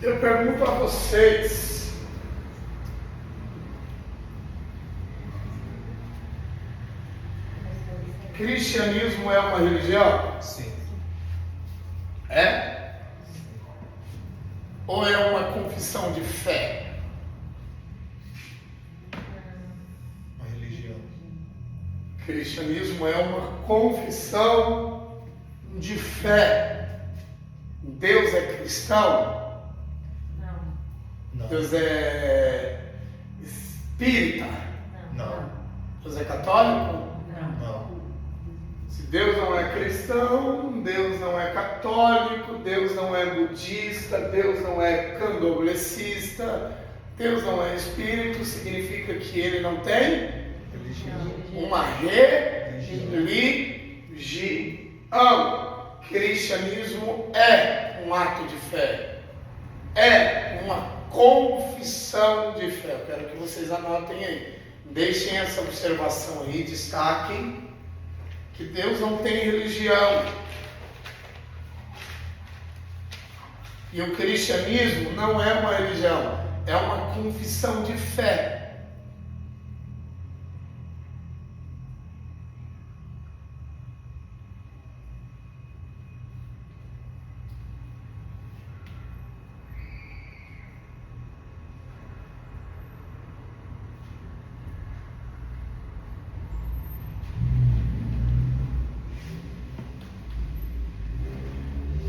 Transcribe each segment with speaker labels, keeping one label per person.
Speaker 1: Eu pergunto a vocês, cristianismo é uma religião?
Speaker 2: Sim.
Speaker 1: É? Ou é uma confissão de fé?
Speaker 2: Uma religião.
Speaker 1: Cristianismo é uma confissão de fé. Deus é cristão?
Speaker 2: Não.
Speaker 1: Deus é espírita?
Speaker 2: Não.
Speaker 1: Deus é católico?
Speaker 2: Não.
Speaker 1: Se Deus não é cristão, Deus não é católico, Deus não é budista, Deus não é candomblessista, Deus não é espírito, significa que ele não tem uma religião. Cristianismo é um ato de fé, é uma confissão de fé. Eu quero que vocês anotem aí, deixem essa observação aí, destaquem que Deus não tem religião. E o cristianismo não é uma religião, é uma confissão de fé.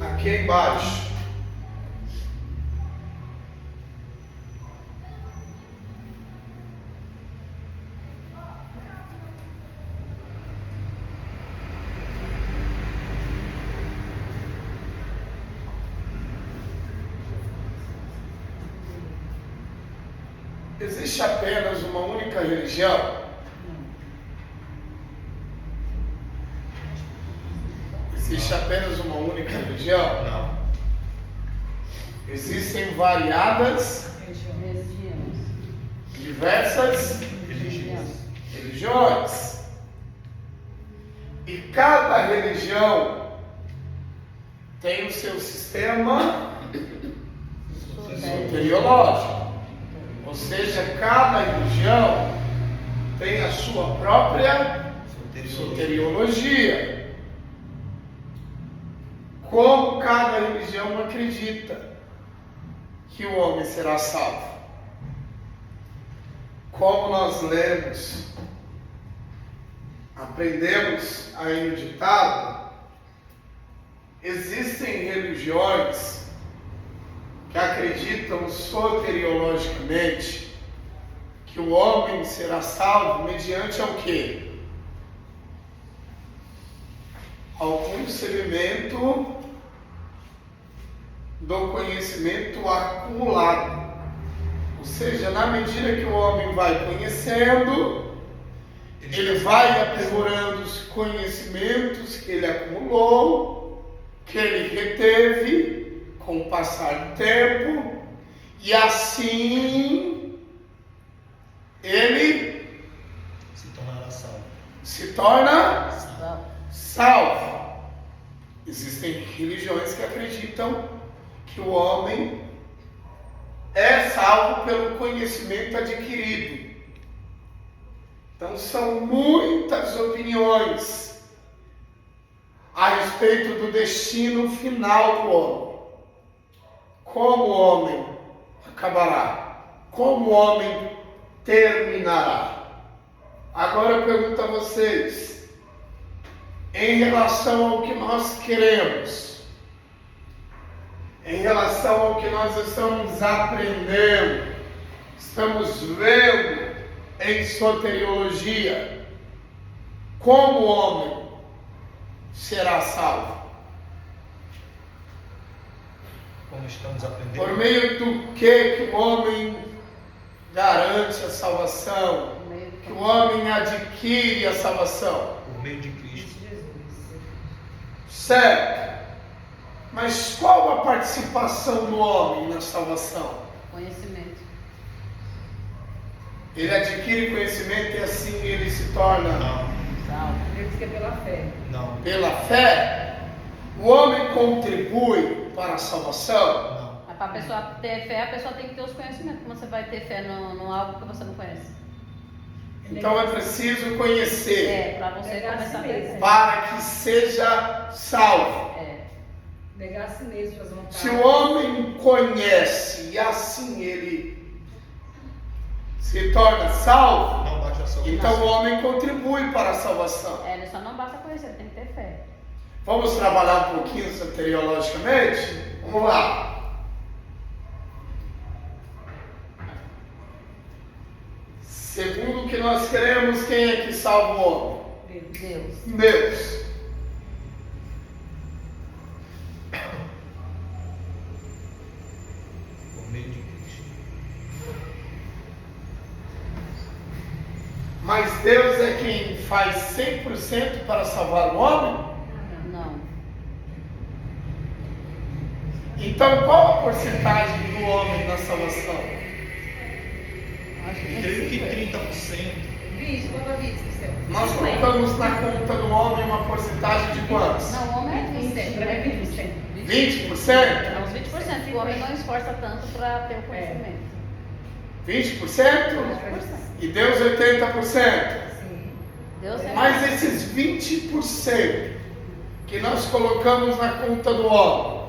Speaker 1: Aqui embaixo, existe apenas uma única religião? Existe apenas uma única religião?
Speaker 2: Não.
Speaker 1: Existem variadas, diversas religiões. E cada religião tem o seu sistema soteriológico. Ou seja, cada religião tem a sua própria soteriologia. Como cada religião acredita que o homem será salvo? Como nós lemos, aprendemos aí no ditado, existem religiões que acreditam soteriologicamente que o homem será salvo mediante ao quê? Ao concebimento do conhecimento acumulado. Ou seja, na medida que o homem vai conhecendo, ele vai aprimorando os conhecimentos que ele acumulou, que ele reteve com o passar do tempo, e assim ele se torna salvo. Existem religiões que acreditam que o homem é salvo pelo conhecimento adquirido. Então são muitas opiniões a respeito do destino final do homem. Como o homem acabará? Como o homem terminará? Agora eu pergunto a vocês, em relação ao que nós queremos, em relação ao que nós estamos aprendendo, estamos vendo em soteriologia, como o homem será salvo?
Speaker 2: Como estamos aprendendo?
Speaker 1: Por meio do que o homem garante a salvação? Que o homem adquire a salvação?
Speaker 2: Por meio de Cristo.
Speaker 1: Certo. Mas qual a participação do homem na salvação?
Speaker 3: Conhecimento.
Speaker 1: Ele adquire conhecimento e assim ele se torna
Speaker 2: Não.
Speaker 3: Salvo.
Speaker 4: Ele diz que é pela fé.
Speaker 2: Não.
Speaker 1: pela fé. O homem contribui para a salvação.
Speaker 2: Não.
Speaker 3: Mas para a pessoa ter fé, a pessoa tem que ter os conhecimentos. Como você vai ter fé no algo que você não conhece?
Speaker 1: Então é preciso conhecer
Speaker 3: É, para você
Speaker 4: Negar a si
Speaker 3: começar a
Speaker 4: mesmo.
Speaker 3: ter fé.
Speaker 1: para que seja salvo.
Speaker 3: É.
Speaker 4: Negar a si mesmo, fazer uma
Speaker 1: Se o homem conhece e assim ele se torna salvo,
Speaker 2: Não bate a salvação.
Speaker 1: então o homem contribui para a salvação.
Speaker 3: É, ele só não basta conhecer, ele tem que ter fé.
Speaker 1: Vamos trabalhar um pouquinho soteriologicamente? Vamos lá. Segundo o que nós queremos, quem é que salva o homem?
Speaker 3: Deus.
Speaker 1: Deus.
Speaker 2: Por meio de Cristo.
Speaker 1: Mas Deus é quem faz 100% para salvar o homem?
Speaker 3: Não.
Speaker 1: Então qual a porcentagem do homem na salvação?
Speaker 3: Acho que
Speaker 2: Creio que
Speaker 3: 30%.
Speaker 2: 30%.
Speaker 4: Vídeo, quanto a vídeo, Cristel?
Speaker 1: Nós colocamos na conta do homem uma porcentagem de quantos?
Speaker 3: Não, o homem é 20%.
Speaker 4: 20%, para mim é 20%.
Speaker 1: 20%?
Speaker 3: É uns 20%. O homem não esforça tanto para ter o conhecimento.
Speaker 1: 20%? E Deus 80%?
Speaker 4: Sim.
Speaker 3: Deus é
Speaker 1: Mas esses 20% que nós colocamos na conta do homem,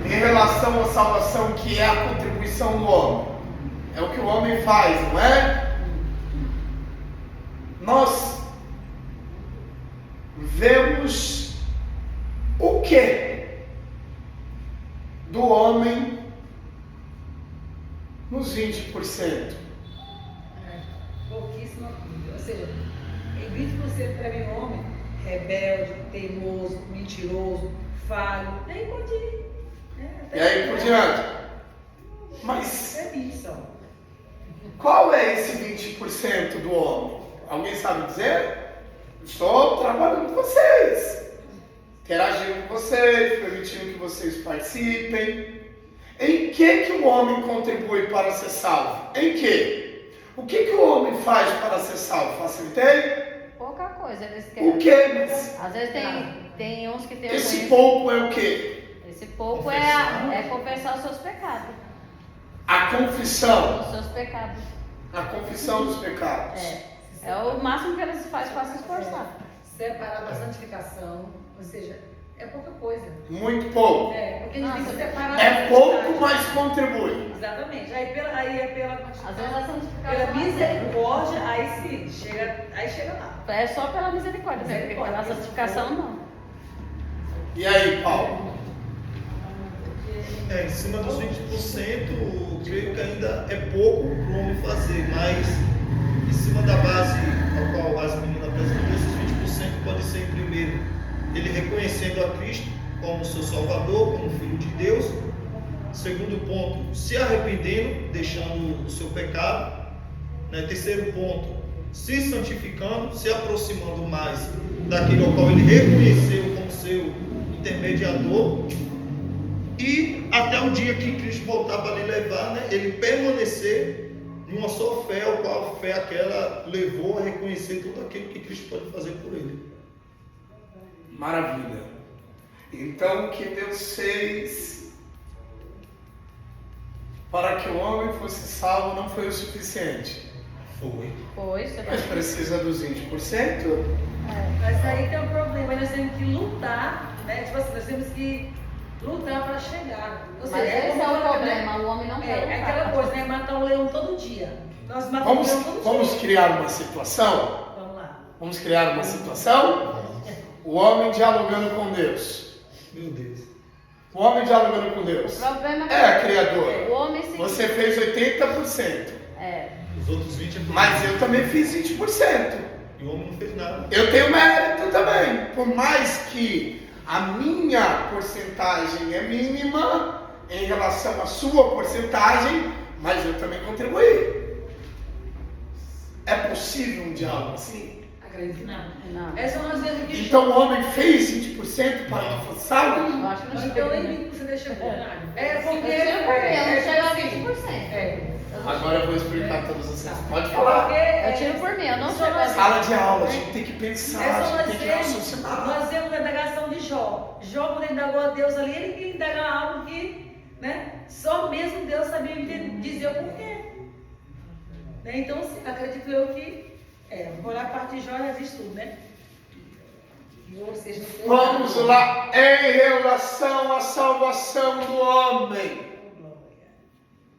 Speaker 1: em relação à salvação, que é a contribuição do homem, é o que o homem faz, não é? Nós vemos o que do homem nos 20%.
Speaker 4: Pouquíssima coisa. Ou seja, em 20% para mim, homem rebelde, teimoso, mentiroso, falho, nem pode ir.
Speaker 1: E aí por diante. Mas
Speaker 4: É isso.
Speaker 1: qual é esse 20% do homem? Alguém sabe dizer? Estou trabalhando com vocês, interagindo com vocês, permitindo que vocês participem. Em que o homem contribui para ser salvo? Em que? O que o homem faz para ser salvo? Facilitei?
Speaker 3: pouca coisa. Eles querem.
Speaker 1: O que? Mas
Speaker 3: Às vezes tem uns que tem o
Speaker 1: esse
Speaker 3: conhecimento.
Speaker 1: pouco é o que?
Speaker 3: Esse pouco
Speaker 2: Confessar.
Speaker 3: é confessar os seus pecados.
Speaker 1: A confissão.
Speaker 3: Os seus pecados.
Speaker 1: A confissão dos pecados.
Speaker 3: É o máximo que eles fazem para se esforçar.
Speaker 4: Separar da santificação, ou seja, é pouca coisa.
Speaker 1: Muito pouco.
Speaker 4: É, porque a gente tem que separar
Speaker 1: É
Speaker 4: da
Speaker 1: pouco,
Speaker 4: santidade.
Speaker 1: mas contribui.
Speaker 4: Exatamente. Aí é pela
Speaker 3: Às vezes a santificação
Speaker 4: pela misericórdia, aí sim, chega lá.
Speaker 3: é só pela misericórdia, né? Porque pela santificação não.
Speaker 1: E aí, Paulo?
Speaker 2: Em cima dos 20%, eu creio que ainda é pouco para o homem fazer, mas em cima da base ao qual as meninas apresentou, esses 20% pode ser, primeiro, ele reconhecendo a Cristo como seu Salvador, como Filho de Deus. Segundo ponto, se arrependendo, deixando o seu pecado. Terceiro ponto, se santificando, se aproximando mais daquele ao qual ele reconheceu como seu intermediador. E até o dia que Cristo voltar para lhe levar, ele permanecer em uma só fé, ao qual a fé aquela levou a reconhecer tudo aquilo que Cristo pode fazer por ele.
Speaker 1: Maravilha. Então, o que Deus fez para que o homem fosse salvo não foi o suficiente.
Speaker 2: Foi.
Speaker 3: Você
Speaker 1: Mas precisa dos 20%.
Speaker 4: Mas aí tem um problema, nós temos que lutar, né? Tipo assim, nós temos que lutar para chegar. Ou
Speaker 3: Mas
Speaker 4: seja,
Speaker 3: esse é
Speaker 4: como
Speaker 3: o problema, o homem não quer
Speaker 4: É
Speaker 3: lutar.
Speaker 4: aquela coisa, né? Matar um leão todo dia. Nós matamos um leão todo
Speaker 1: Vamos
Speaker 4: dia.
Speaker 1: criar uma situação?
Speaker 4: Vamos lá.
Speaker 1: Vamos criar uma situação? O homem dialogando com Deus.
Speaker 2: Meu Deus.
Speaker 1: O homem dialogando com Deus.
Speaker 3: O problema
Speaker 1: É, Criador.
Speaker 3: o homem se...
Speaker 1: Você fez 80%.
Speaker 2: Os outros 20% é por
Speaker 1: Mas eu também fiz 20%.
Speaker 2: E o homem não fez nada.
Speaker 1: Eu tenho mérito também. Por mais que a minha porcentagem é mínima em relação à sua porcentagem, mas eu também contribuí. É possível um diálogo assim?
Speaker 4: A Acredito que não.
Speaker 3: Não.
Speaker 4: É só nós vemos que
Speaker 1: Então o homem fez 20% para que fosse salvo?
Speaker 3: Eu acho que não
Speaker 4: então
Speaker 3: chega,
Speaker 4: nem
Speaker 3: né?
Speaker 4: 20% deixa
Speaker 3: É.
Speaker 4: É porque.
Speaker 3: Eu tinha por mim, eu não chego a
Speaker 4: assim.
Speaker 3: 20%.
Speaker 4: É.
Speaker 1: Agora eu vou explicar para todos vocês. Pode
Speaker 4: É
Speaker 1: falar.
Speaker 4: porque,
Speaker 3: Eu tiro por mim, eu não
Speaker 4: só
Speaker 3: chego a
Speaker 4: nós-
Speaker 3: 20%.
Speaker 1: Sala de aula, a gente tem que pensar,
Speaker 4: É
Speaker 1: a
Speaker 4: só
Speaker 1: gente
Speaker 4: nós
Speaker 1: tem que
Speaker 4: vemos,
Speaker 1: raciocinar.
Speaker 4: nós vemos a indagação de Jó. Jó, quando ele indagou a Deus ali, ele queria indagar algo que, né, só mesmo Deus sabia dizer o porquê. Né? Então, assim, acredito eu que, olhar a parte de Jó já diz tudo, né? Ou seja,
Speaker 1: Vamos lá, em relação à salvação do homem.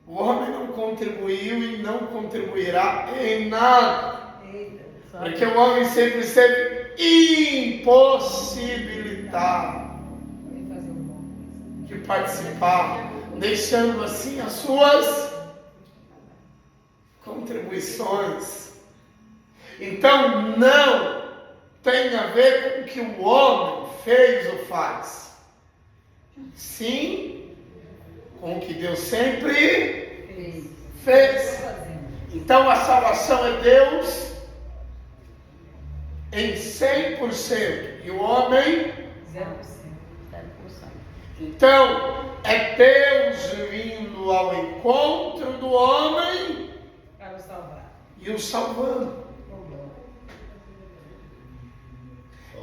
Speaker 1: O homem não contribuiu e não contribuirá em nada.
Speaker 4: Eita.
Speaker 1: Porque o homem sempre esteve impossibilitado
Speaker 4: Vou fazer um bom.
Speaker 1: de participar, deixando assim as suas contribuições. Então não tem a ver com o que o homem fez ou faz. Sim, com o que Deus sempre fez. Então a salvação é Deus em 100% e o homem
Speaker 4: 0%.
Speaker 1: então, é Deus vindo ao encontro do homem
Speaker 4: Para o salvar.
Speaker 1: e o salvando.
Speaker 4: Oh, glória.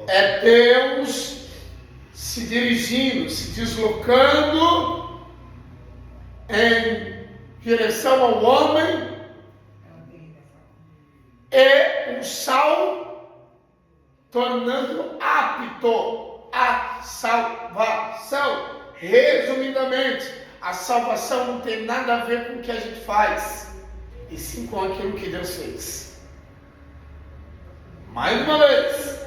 Speaker 1: É Deus se dirigindo, se deslocando em direção ao homem e o sal tornando apto a salvação. Resumidamente, a salvação não tem nada a ver com o que a gente faz, e sim com aquilo que Deus fez. Mais uma vez,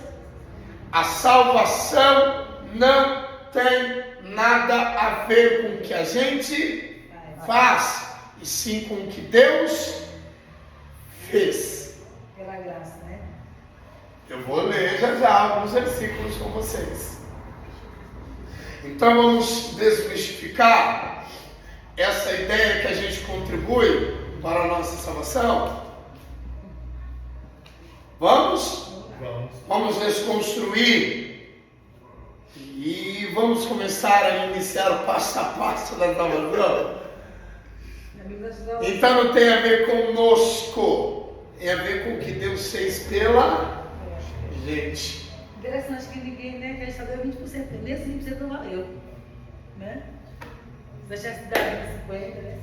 Speaker 1: a salvação não tem nada a ver com o que a gente faz, e sim com o que Deus fez.
Speaker 4: Pela graça, né?
Speaker 1: Eu vou ler já alguns versículos com vocês. Então vamos desmistificar essa ideia que a gente contribui para a nossa salvação. Vamos? Vamos desconstruir e vamos começar a iniciar o passo a passo da salvação. Então não tem a ver conosco, tem a ver com o que Deus fez pela gente.
Speaker 4: Interessante que ninguém, né, que a gente só deu 20%, nem 20% não valeu, né? Se deixasse de dar 50, né?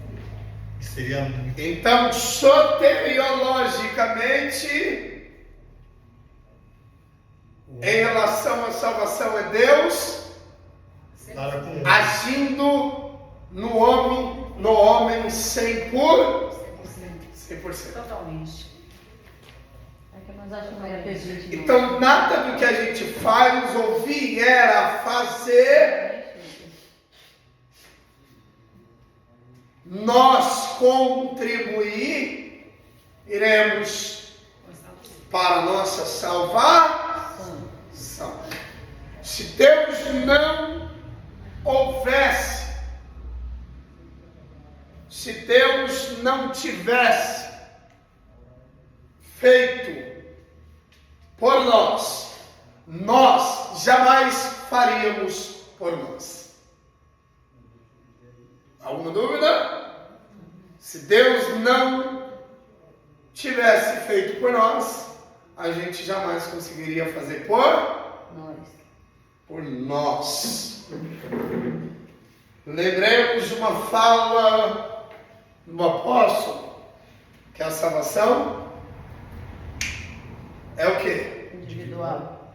Speaker 2: Seria
Speaker 1: Então, soteriologicamente, em relação à salvação é Deus
Speaker 2: para com
Speaker 1: agindo no homem 100%. 100%.
Speaker 4: Totalmente.
Speaker 3: É que nós achamos que é gente.
Speaker 1: Então, nada do que a gente faz ou vier a fazer, nós contribuiremos para a nossa salvação. Se Deus não houvesse, se Deus não tivesse feito por nós, nós jamais faríamos por nós. Alguma dúvida? Se Deus não tivesse feito por nós, a gente jamais conseguiria fazer por nós. Lembremos de uma fala do apóstolo, que a salvação é o quê?
Speaker 3: Individual.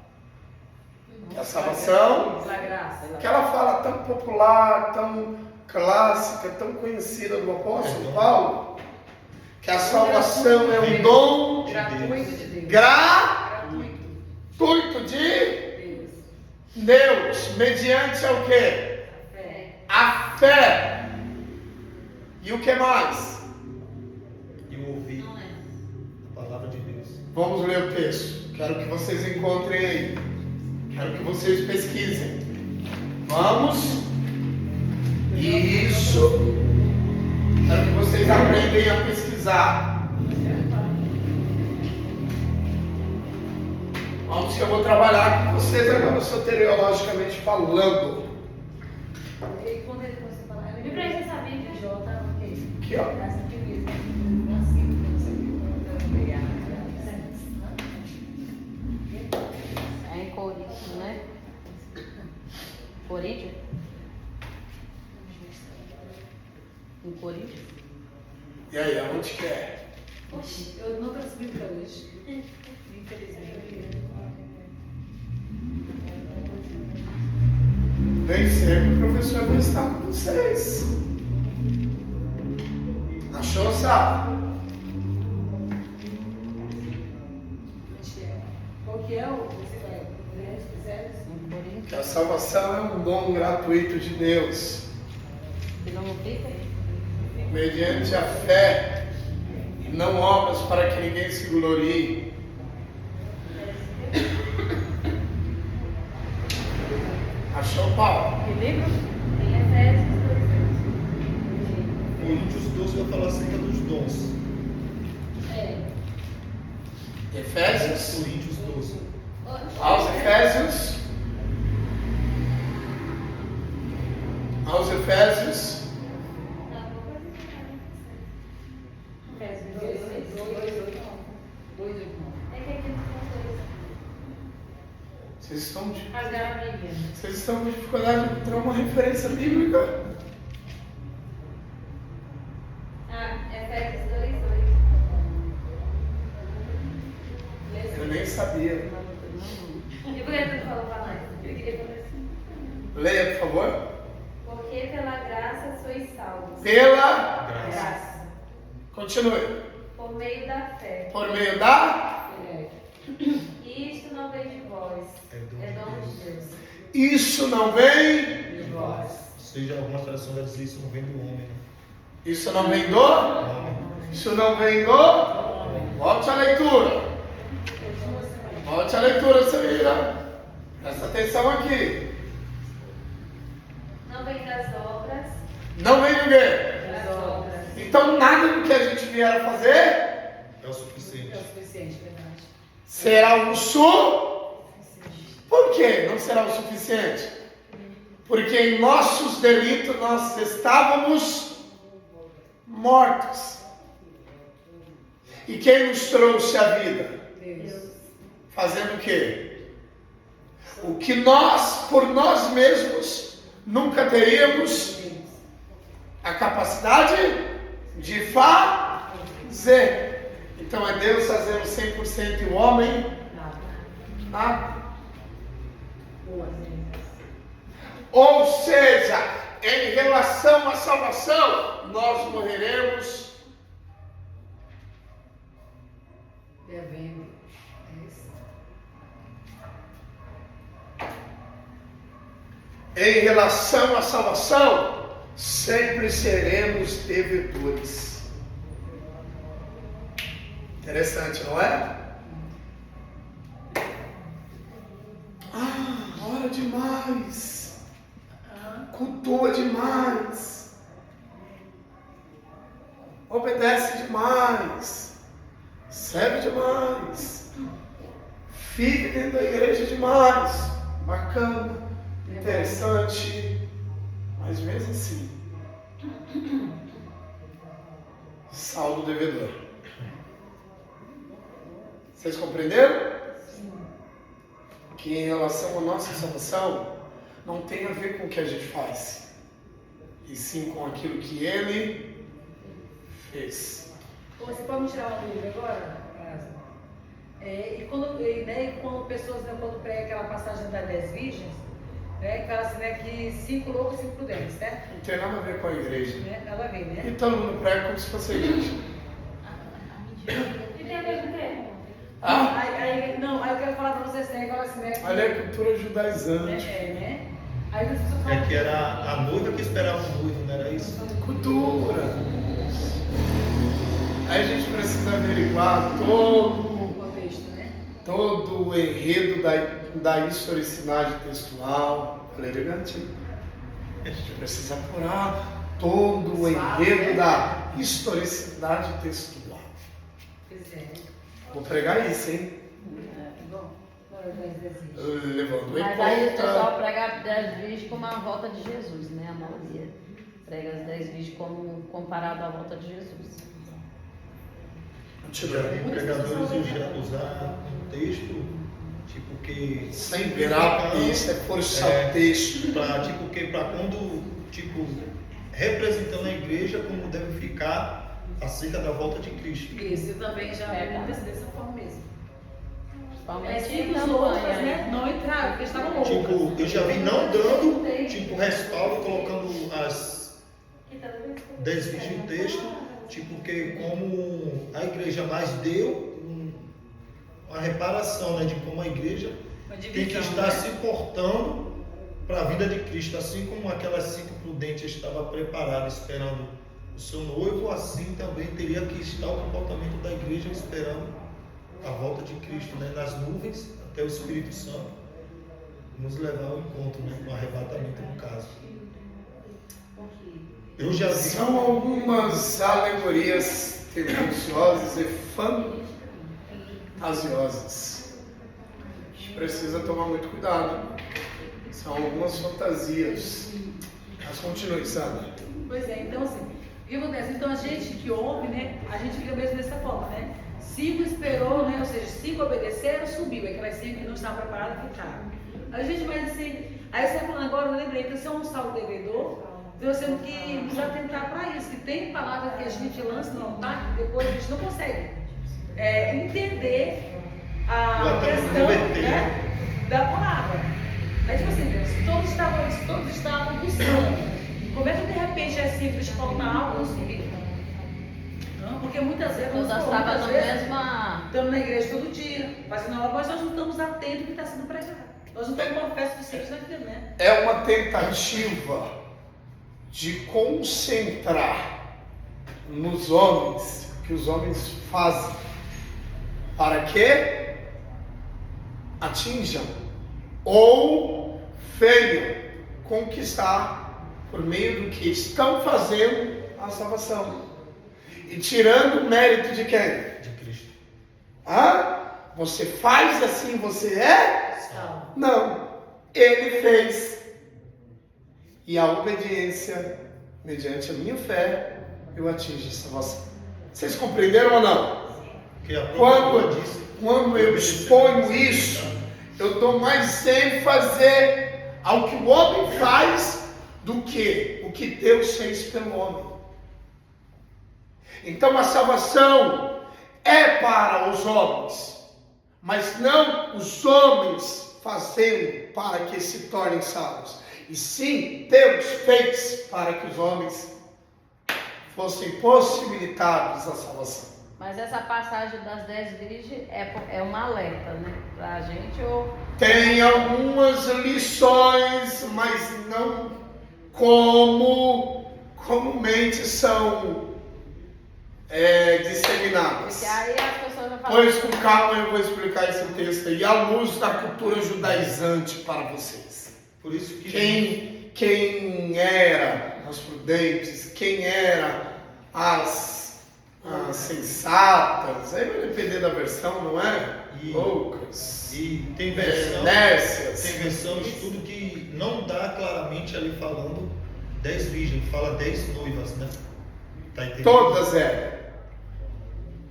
Speaker 1: Que a salvação,
Speaker 4: Pela graça.
Speaker 1: aquela fala tão popular, tão clássica, tão conhecida do apóstolo Paulo, que a salvação é um dom
Speaker 4: Gratuito de Deus.
Speaker 1: gratuito de Deus, mediante o quê?
Speaker 4: Fé.
Speaker 1: A fé. E o que mais?
Speaker 2: e ouvir a palavra de Deus.
Speaker 1: Vamos ler o texto. Quero que vocês encontrem aí. Quero que vocês pesquisem. Vamos. Isso. Quero que vocês aprendam a pesquisar. Irmãos, que eu vou trabalhar com vocês agora soteriologicamente falando.
Speaker 4: E quando ele começou a falar,
Speaker 3: E pra gente saber que
Speaker 4: Jó tá ok.
Speaker 1: Aqui, ó.
Speaker 4: Essa aqui mesmo. Assim, não sei o que pegar.
Speaker 3: é em Coríntios, né? Coríntios? Em Coríntios?
Speaker 1: E aí, aonde que é?
Speaker 4: Oxi, eu não trouxe Bíblia hoje. Infelizmente.
Speaker 1: Nem sempre o professor vai estar com vocês. Achou, sabe?
Speaker 4: Qual que é o você vai ler, se quiser?
Speaker 3: Em Coríntios?
Speaker 1: Que a salvação é um dom gratuito de Deus,
Speaker 3: Que não fica?
Speaker 1: mediante a fé, e não obras para que ninguém se glorie. Achou, Paulo?
Speaker 3: Que livro?
Speaker 5: Em Efésios 2:2.
Speaker 2: Coríntios 12 vai falar acerca dos dons.
Speaker 1: Efésios,
Speaker 2: Coríntios 12.
Speaker 1: aos Efésios, aos Efésios,
Speaker 5: É que aqui
Speaker 1: vocês estão de
Speaker 5: rasgar a Bíblia.
Speaker 1: Vocês estão com dificuldade de encontrar uma referência bíblica?
Speaker 5: Efésios 2:2.
Speaker 1: Eu nem sabia.
Speaker 5: E por que tu falou pra nós? Eu queria falar assim.
Speaker 1: Leia, por favor.
Speaker 5: Porque pela graça sois salvos.
Speaker 1: Pela.
Speaker 5: Graça.
Speaker 1: Continue.
Speaker 5: Por meio da fé.
Speaker 1: Por meio da.
Speaker 5: E isto não vem de vós. É dom de Deus.
Speaker 1: Isso não vem.
Speaker 2: Ou seja, alguma tradução vai dizer isso não vem do homem.
Speaker 1: Isso não vem do. Isso não vem do. Volte à leitura. Volte à leitura, Samira. Presta atenção aqui.
Speaker 5: Não vem das obras.
Speaker 1: Não vem ninguém.
Speaker 5: Das obras.
Speaker 1: Então nada do que a gente vier a fazer
Speaker 2: É o suficiente.
Speaker 4: É o suficiente, verdade.
Speaker 1: será o Por que não será o suficiente? Porque em nossos delitos nós estávamos mortos. E quem nos trouxe a vida?
Speaker 4: Deus.
Speaker 1: Fazendo o quê? O que nós, por nós mesmos, nunca teríamos a capacidade de fazer. Então é Deus fazendo 100% e o homem nada. Ou seja, em relação à salvação, nós morreremos
Speaker 4: Devendo. É isso.
Speaker 1: em relação à salvação, sempre seremos devedores. Interessante, não é? Ora demais. Cultua demais. Obedece demais. Serve demais. Fique dentro da igreja demais. Bacana. Interessante, mas mesmo assim, saldo devedor. Vocês compreenderam? Que em relação à nossa salvação, não tem a ver com o que a gente faz, e sim com aquilo que Ele fez.
Speaker 4: Você pode me tirar uma dúvida agora, Prazo? Quando pessoas, quando prega aquela passagem das 10 virgens, que fala assim, que 5 loucos e 5 prudentes, né?
Speaker 1: Não tem nada a ver com a igreja.
Speaker 4: Nada a ver, né?
Speaker 1: E todo mundo prega como se fosse a igreja.
Speaker 5: E tem a ver com o quê?
Speaker 4: Aí eu quero falar pra vocês, fala assim,
Speaker 1: Ali é cultura judaizante.
Speaker 4: né? Aí as pessoas
Speaker 2: É
Speaker 4: falam
Speaker 2: que era a noiva que esperava o noivo, não era isso?
Speaker 1: Cultura. Aí a gente precisa averiguar todo
Speaker 4: o contexto, né?
Speaker 1: o enredo da historicidade textual. Falei elegante. A gente precisa apurar todo o enredo da historicidade textual.
Speaker 4: Pois é.
Speaker 1: Vou pregar isso, hein?
Speaker 4: Bom,
Speaker 1: levando em
Speaker 3: Mas aí o pessoal
Speaker 1: conta.
Speaker 3: prega as 10 virgens como a volta de Jesus, né? A maioria prega as 10 virgens como comparado à volta de Jesus.
Speaker 2: Já vi pregadores usar um texto, tipo que...
Speaker 1: Sem virar isso, é forçar o texto.
Speaker 2: Para quando, representando a igreja como deve ficar acerca da volta de Cristo.
Speaker 4: Isso, eu também já vi acontecer dessa forma mesmo.
Speaker 3: Principalmente
Speaker 4: Assim,
Speaker 3: na
Speaker 4: os outros,
Speaker 3: campanha,
Speaker 4: né, não entraram, porque estavam loucos.
Speaker 2: Eu já vi não dando, respaldo, colocando as 10 virgens no texto, que como a igreja mais deu uma reparação, né, de como a igreja tem que estar se portando para a vida de Cristo, assim como aquelas 5 prudentes estavam preparadas esperando o seu noivo, assim também teria que estar o comportamento da igreja esperando a volta de Cristo, né, nas nuvens, até o Espírito Santo nos levar ao encontro, né, com o arrebatamento no caso. Eu já vi.
Speaker 1: São algumas alegorias tendenciosas e fantasiosas. A gente precisa tomar muito cuidado. São algumas fantasias. Mas continue, Sandra.
Speaker 4: Pois é, então assim, o que acontece? Então a gente que ouve, né, a gente fica mesmo dessa forma, né? 5 esperou, né? Ou seja, 5 obedeceram, subiu. Aquelas 5 que não estavam preparadas ficaram. A gente vai assim, aí você falando agora, eu lembrei que você é um salvo devedor. Nós temos que nos atentar para isso, que tem palavras que a gente lança no altar, que depois a gente não consegue entender a questão, né, da palavra. Aí tipo assim, se todos estavam buscando, como é que de repente é simples faltar algo no subir? Não, porque muitas vezes
Speaker 3: Todas estavam na mesma.
Speaker 4: Estamos na igreja todo dia, fazendo aula, mas nós não estamos atentos ao que está sendo pregado. Nós não temos uma festa suficiente na vida, né?
Speaker 1: É uma tentativa de concentrar nos homens, que os homens fazem, para que atinjam ou venham conquistar, por meio do que estão fazendo, a salvação. E tirando o mérito de quem?
Speaker 2: De Cristo.
Speaker 1: Você faz assim, você é? Não. Ele fez. E a obediência, mediante a minha fé, eu atingo a salvação. Vocês compreenderam ou não? Quando eu exponho isso, eu dou mais ênfase ao que o homem faz do que o que Deus fez pelo homem. Então a salvação é para os homens, mas não os homens fazendo para que se tornem salvos. E sim, Deus fez para que os homens fossem possibilitados à salvação.
Speaker 3: Mas essa passagem das 10 virgens é uma alerta, né? Pra gente ou...
Speaker 1: Tem algumas lições, mas não como comumente são disseminadas.
Speaker 3: Porque aí as pessoas vão falar...
Speaker 1: Pois com calma eu vou explicar esse texto aí, à luz da cultura judaizante para vocês.
Speaker 2: Por isso que
Speaker 1: Quem era as prudentes, quem era as sensatas, aí vai depender da versão, não é? Loucas.
Speaker 2: E tem versão, estudo que não dá claramente ali falando 10 virgens, fala 10 noivas, né? Tá entendendo?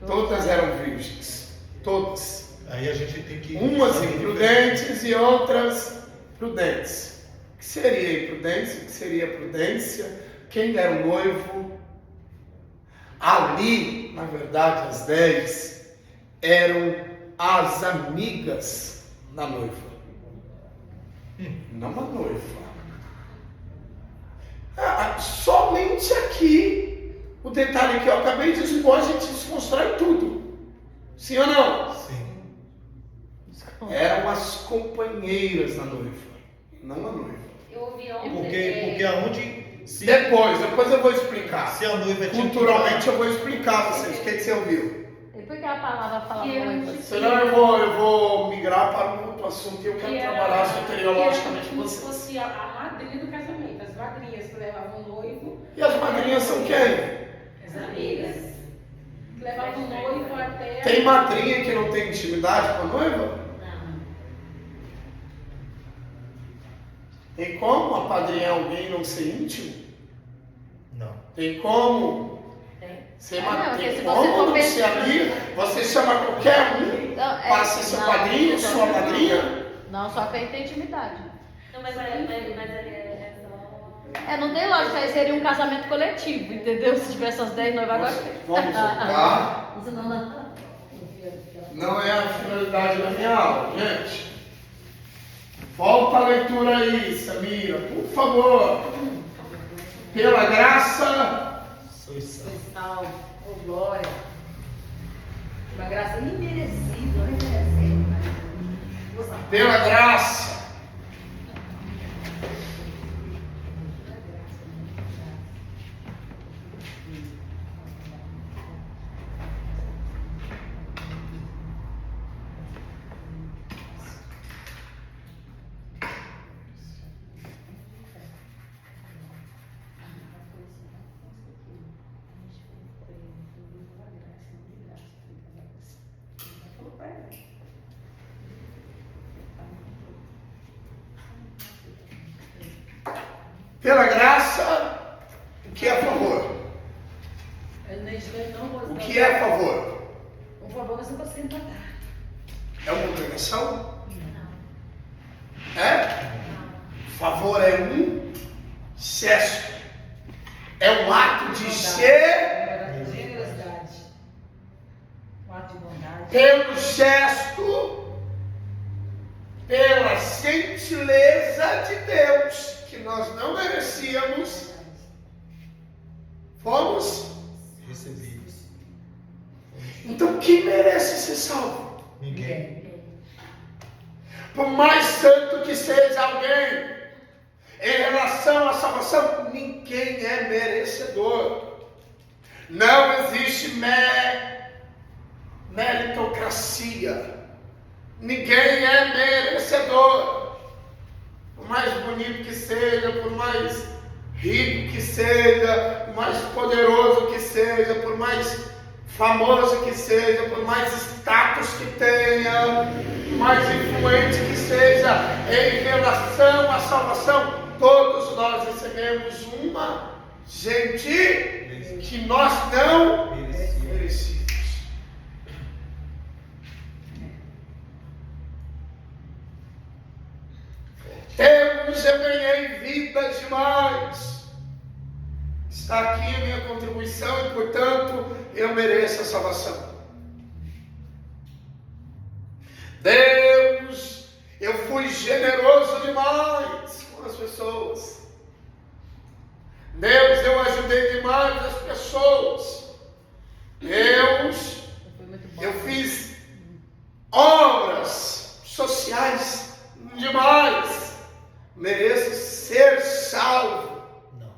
Speaker 1: Todas eram virgens. Todas.
Speaker 2: Aí a gente tem que...
Speaker 1: Umas imprudentes e outras prudentes. O que seria imprudência? O que seria prudência? Quem era o noivo? Ali, na verdade, as 10 eram as amigas da noiva. Não a noiva. Somente aqui, o detalhe que eu acabei de expor, a gente desconstrói tudo. Sim ou não?
Speaker 2: Sim.
Speaker 1: Eram as companheiras da noiva, não a noiva.
Speaker 5: Eu ouvi ontem.
Speaker 2: Porque aonde...
Speaker 1: Depois eu vou explicar.
Speaker 2: Se a noiva
Speaker 1: Culturalmente eu vou explicar a vocês. O que você ouviu?
Speaker 3: E por que a palavra fala muito?
Speaker 1: Senão eu vou migrar para um outro assunto e eu quero trabalhar soteriologicamente com
Speaker 6: como se
Speaker 1: vocês.
Speaker 6: fosse a madrinha do casamento, as madrinhas que levavam o noivo.
Speaker 1: E as madrinhas são quem?
Speaker 6: As amigas. Que levavam o noivo até.
Speaker 1: Tem madrinha que não tem intimidade com a noiva? Tem como apadrinhar alguém e não ser íntimo?
Speaker 2: Não.
Speaker 1: Tem como? Ser
Speaker 3: Não, porque
Speaker 1: tem
Speaker 3: se
Speaker 1: como
Speaker 3: você for
Speaker 1: não ser
Speaker 3: pensar-
Speaker 1: amigo? Você chama qualquer um
Speaker 3: Então,
Speaker 1: para ser seu padrinho,
Speaker 3: só-
Speaker 1: sua madrinha?
Speaker 3: Não, só quem tem intimidade.
Speaker 5: Não, mas ali é só.
Speaker 3: Não tem lógica, aí seria um casamento coletivo, entendeu? Se tivesse as 10 noivas agora.
Speaker 1: Vamos voltar?
Speaker 3: Isso não.
Speaker 1: Não é a finalidade da minha aula, gente. Volta a leitura aí, Samira, por favor. Pela graça,
Speaker 2: Sois salvos.
Speaker 4: Foi salvo. Oh, glória. Uma graça imerecida, não imerecida.
Speaker 1: pela graça. Pela graça, o que é a favor? O que é a favor?
Speaker 4: Por favor, você não consegue empatar.
Speaker 1: É uma obrigação? É? Favor é um gesto. É um ato de ser
Speaker 4: Generosidade. Um ato de bondade.
Speaker 1: pelo gesto, pela gentileza de Deus, que nós não merecíamos, fomos.
Speaker 2: Recebidos.
Speaker 1: Então quem merece ser salvo?
Speaker 2: Ninguém.
Speaker 1: Por mais santo que seja alguém, em relação à salvação, ninguém é merecedor. Não existe meritocracia. Ninguém é merecedor. Por mais bonito que seja, por mais rico que seja, por mais poderoso que seja, por mais famoso que seja, por mais status que tenha, por mais influente que seja, em relação à salvação, todos nós recebemos uma gente que nós não merecíamos. Deus, eu ganhei vida demais. Está aqui a minha contribuição e, portanto, eu mereço a salvação. Deus, eu fui generoso demais com as pessoas. Deus, eu ajudei demais as pessoas. Deus, eu fiz obras sociais demais. Mereço ser salvo.
Speaker 2: Não.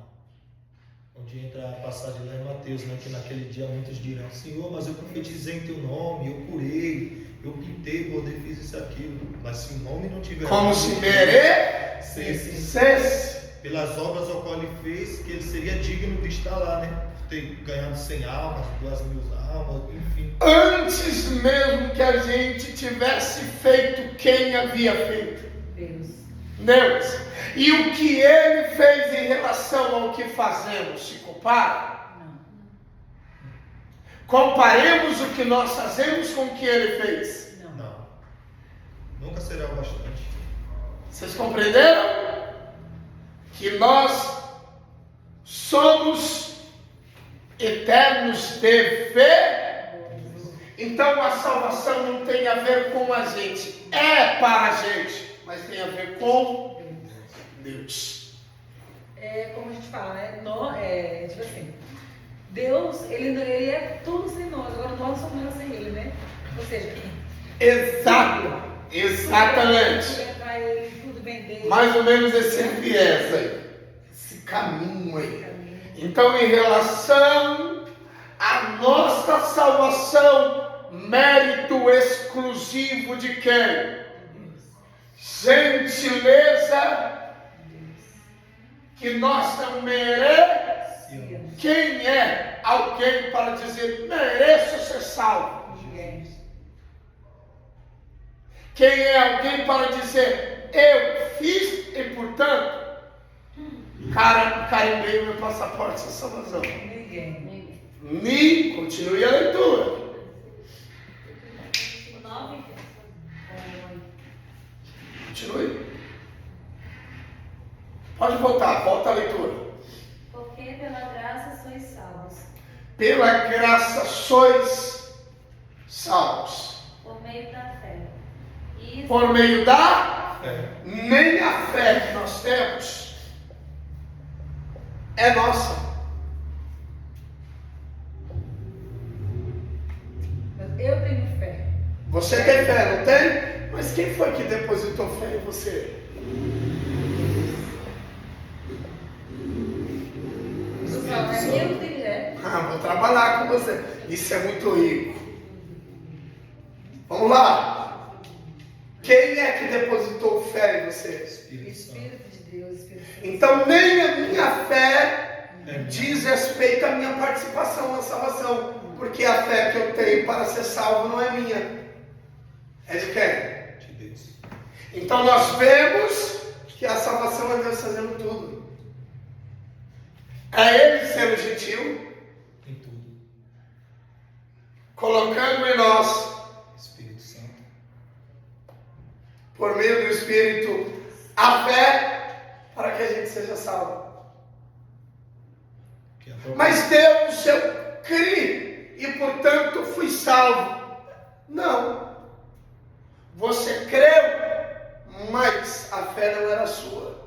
Speaker 2: Onde entra a passagem lá em Mateus, né? Que naquele dia muitos dirão: Senhor, mas eu profetizei em teu nome, eu curei, eu pintei, bordei, fiz isso e aquilo. Mas se o nome não tiver.
Speaker 1: Como se merecesse.
Speaker 2: Pelas obras ao qual ele fez, que ele seria digno de estar lá, né? Ter ganhado 100 almas, 2.000 almas, enfim.
Speaker 1: Antes mesmo que a gente tivesse feito quem havia feito. Deus. E o que ele fez em relação ao que fazemos se compara?
Speaker 4: Não.
Speaker 1: Comparemos o que nós fazemos com o que ele fez.
Speaker 2: Não. Nunca será o bastante.
Speaker 1: Vocês compreenderam? Que nós somos eternos de fé. Então a salvação não tem a ver com a gente, é para a gente, mas tem a ver com Deus.
Speaker 4: É como a gente fala, né? Tipo assim, Deus, ele é tudo sem nós, agora nós somos nada sem ele, né? Ou seja,
Speaker 1: Exatamente.
Speaker 4: tudo é pra ele, tudo vem dele.
Speaker 1: Mais ou menos esse viés aí, esse caminho aí. Então, em relação à nossa salvação, mérito exclusivo de quem? Gentileza que nós não merecemos. Quem é alguém para dizer mereço ser salvo? Quem é alguém para dizer eu fiz e portanto, carimbei o meu passaporte essa salvação.
Speaker 4: Ninguém.
Speaker 1: Continue a leitura.
Speaker 5: O 9.
Speaker 1: Continue. Pode voltar, volta a leitura.
Speaker 5: Porque pela graça sois salvos,
Speaker 1: Pela graça sois salvos.
Speaker 5: por meio da fé. E isso
Speaker 1: Por meio da nem a fé que nós temos é nossa.
Speaker 4: Eu tenho fé.
Speaker 1: Você tem fé, não tem? Mas quem foi que depositou fé em você?
Speaker 4: Eu tenho fé.
Speaker 1: Vou trabalhar com você. Isso é muito rico. Vamos lá. Quem é que depositou fé em você?
Speaker 4: Espírito de Deus, Espírito de Deus.
Speaker 1: Então nem a minha fé diz respeito à minha participação na salvação. Porque a fé que eu tenho para ser salvo não é minha. É de quem?
Speaker 2: De Deus.
Speaker 1: Então nós vemos que a salvação é Deus fazendo tudo. É Ele sendo gentil,
Speaker 2: Em tudo.
Speaker 1: colocando em nós,
Speaker 2: Espírito Santo.
Speaker 1: por meio do Espírito, a fé para que a gente seja salvo.
Speaker 2: Que é a própria-
Speaker 1: Mas Deus, eu criei e portanto fui salvo. Não. Você creu, mas a fé não era sua.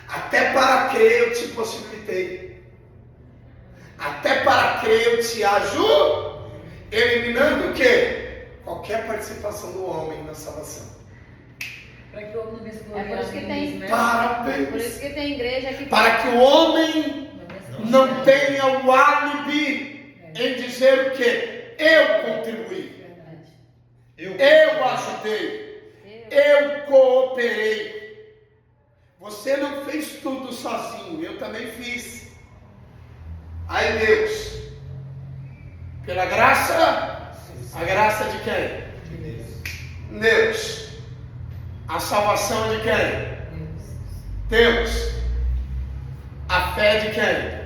Speaker 1: Até para crer eu te possibilitei. Até para crer eu te ajudo, eliminando o quê? Qualquer participação do homem na salvação.
Speaker 4: Para que o homem não vença
Speaker 3: É por isso que tem-
Speaker 4: né?
Speaker 1: Parabéns.
Speaker 3: Por isso que tem igreja que
Speaker 1: Para que o homem não tenha o álibi em dizer o quê? Eu contribuí, eu ajudei, eu cooperei. Você não fez tudo sozinho, eu também fiz. Aí Deus, pela graça, a graça de quem?
Speaker 2: De Deus.
Speaker 1: Deus. A salvação de quem? Deus. A fé de quem?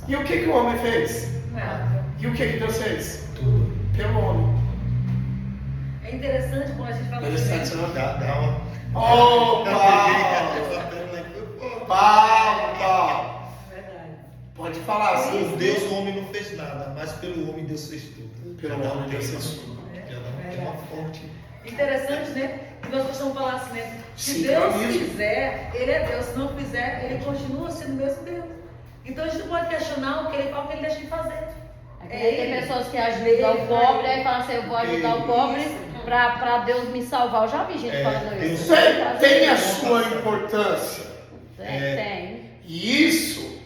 Speaker 1: E o que o homem fez?
Speaker 4: Nada.
Speaker 1: E o que Deus fez?
Speaker 2: Tudo.
Speaker 1: Pelo homem.
Speaker 4: É interessante quando a gente fala
Speaker 1: Interessante,
Speaker 4: assim,
Speaker 1: não?
Speaker 2: Dá uma.
Speaker 1: Paulo.
Speaker 4: verdade.
Speaker 1: Pode falar assim.
Speaker 2: Por Deus o homem não fez nada, mas pelo homem Deus fez tudo.
Speaker 1: Pelo
Speaker 2: Cada um
Speaker 1: homem
Speaker 2: tem
Speaker 1: Deus
Speaker 2: uma-
Speaker 1: fez tudo.
Speaker 2: Cada um tem uma fonte.
Speaker 4: Interessante, né? Que nós gostamos de falar assim, né? Se
Speaker 1: Sincronismo.
Speaker 4: Deus fizer, Ele é Deus. Se não fizer, Ele continua sendo o mesmo Deus. Então a gente não pode questionar o que Ele fala, o que Ele deixa de fazer.
Speaker 3: tem pessoas que ajudam o pobre, aí falam assim, eu vou ajudar o pobre para Deus me salvar. Eu já vi gente falando
Speaker 2: Deus
Speaker 3: isso.
Speaker 1: Tem a sua importância.
Speaker 3: Tem.
Speaker 1: E isso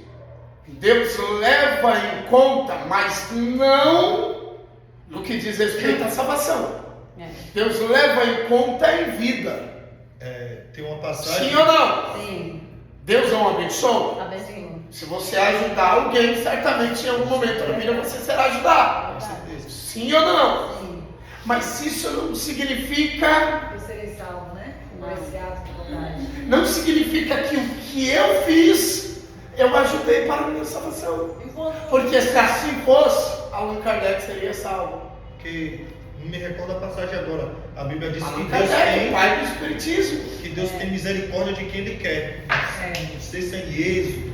Speaker 1: Deus leva em conta, mas não no que diz respeito à salvação.
Speaker 3: É.
Speaker 1: Deus leva em conta em vida.
Speaker 2: Tem uma passagem.
Speaker 1: Sim ou não?
Speaker 3: Sim.
Speaker 1: Deus não abençoa?
Speaker 3: Abençoa.
Speaker 1: Se você ajudar alguém, certamente em algum momento da vida você será ajudado.
Speaker 2: Com certeza.
Speaker 1: Sim ou não?
Speaker 3: Sim.
Speaker 1: Mas isso não significa,
Speaker 4: Eu serei salvo, né? Por esse ato de bondade.
Speaker 1: não significa que o que eu fiz, eu ajudei para a minha salvação.
Speaker 4: E quando
Speaker 1: Porque se assim fosse, Allan Kardec seria salvo.
Speaker 2: Porque não me recordo a passagem agora. A Bíblia diz que
Speaker 1: Allan
Speaker 2: Deus
Speaker 1: Kardec,
Speaker 2: tem,
Speaker 1: o pai do Espiritismo.
Speaker 2: que Deus tem misericórdia de quem Ele quer.
Speaker 4: é,
Speaker 2: Você sem êxito.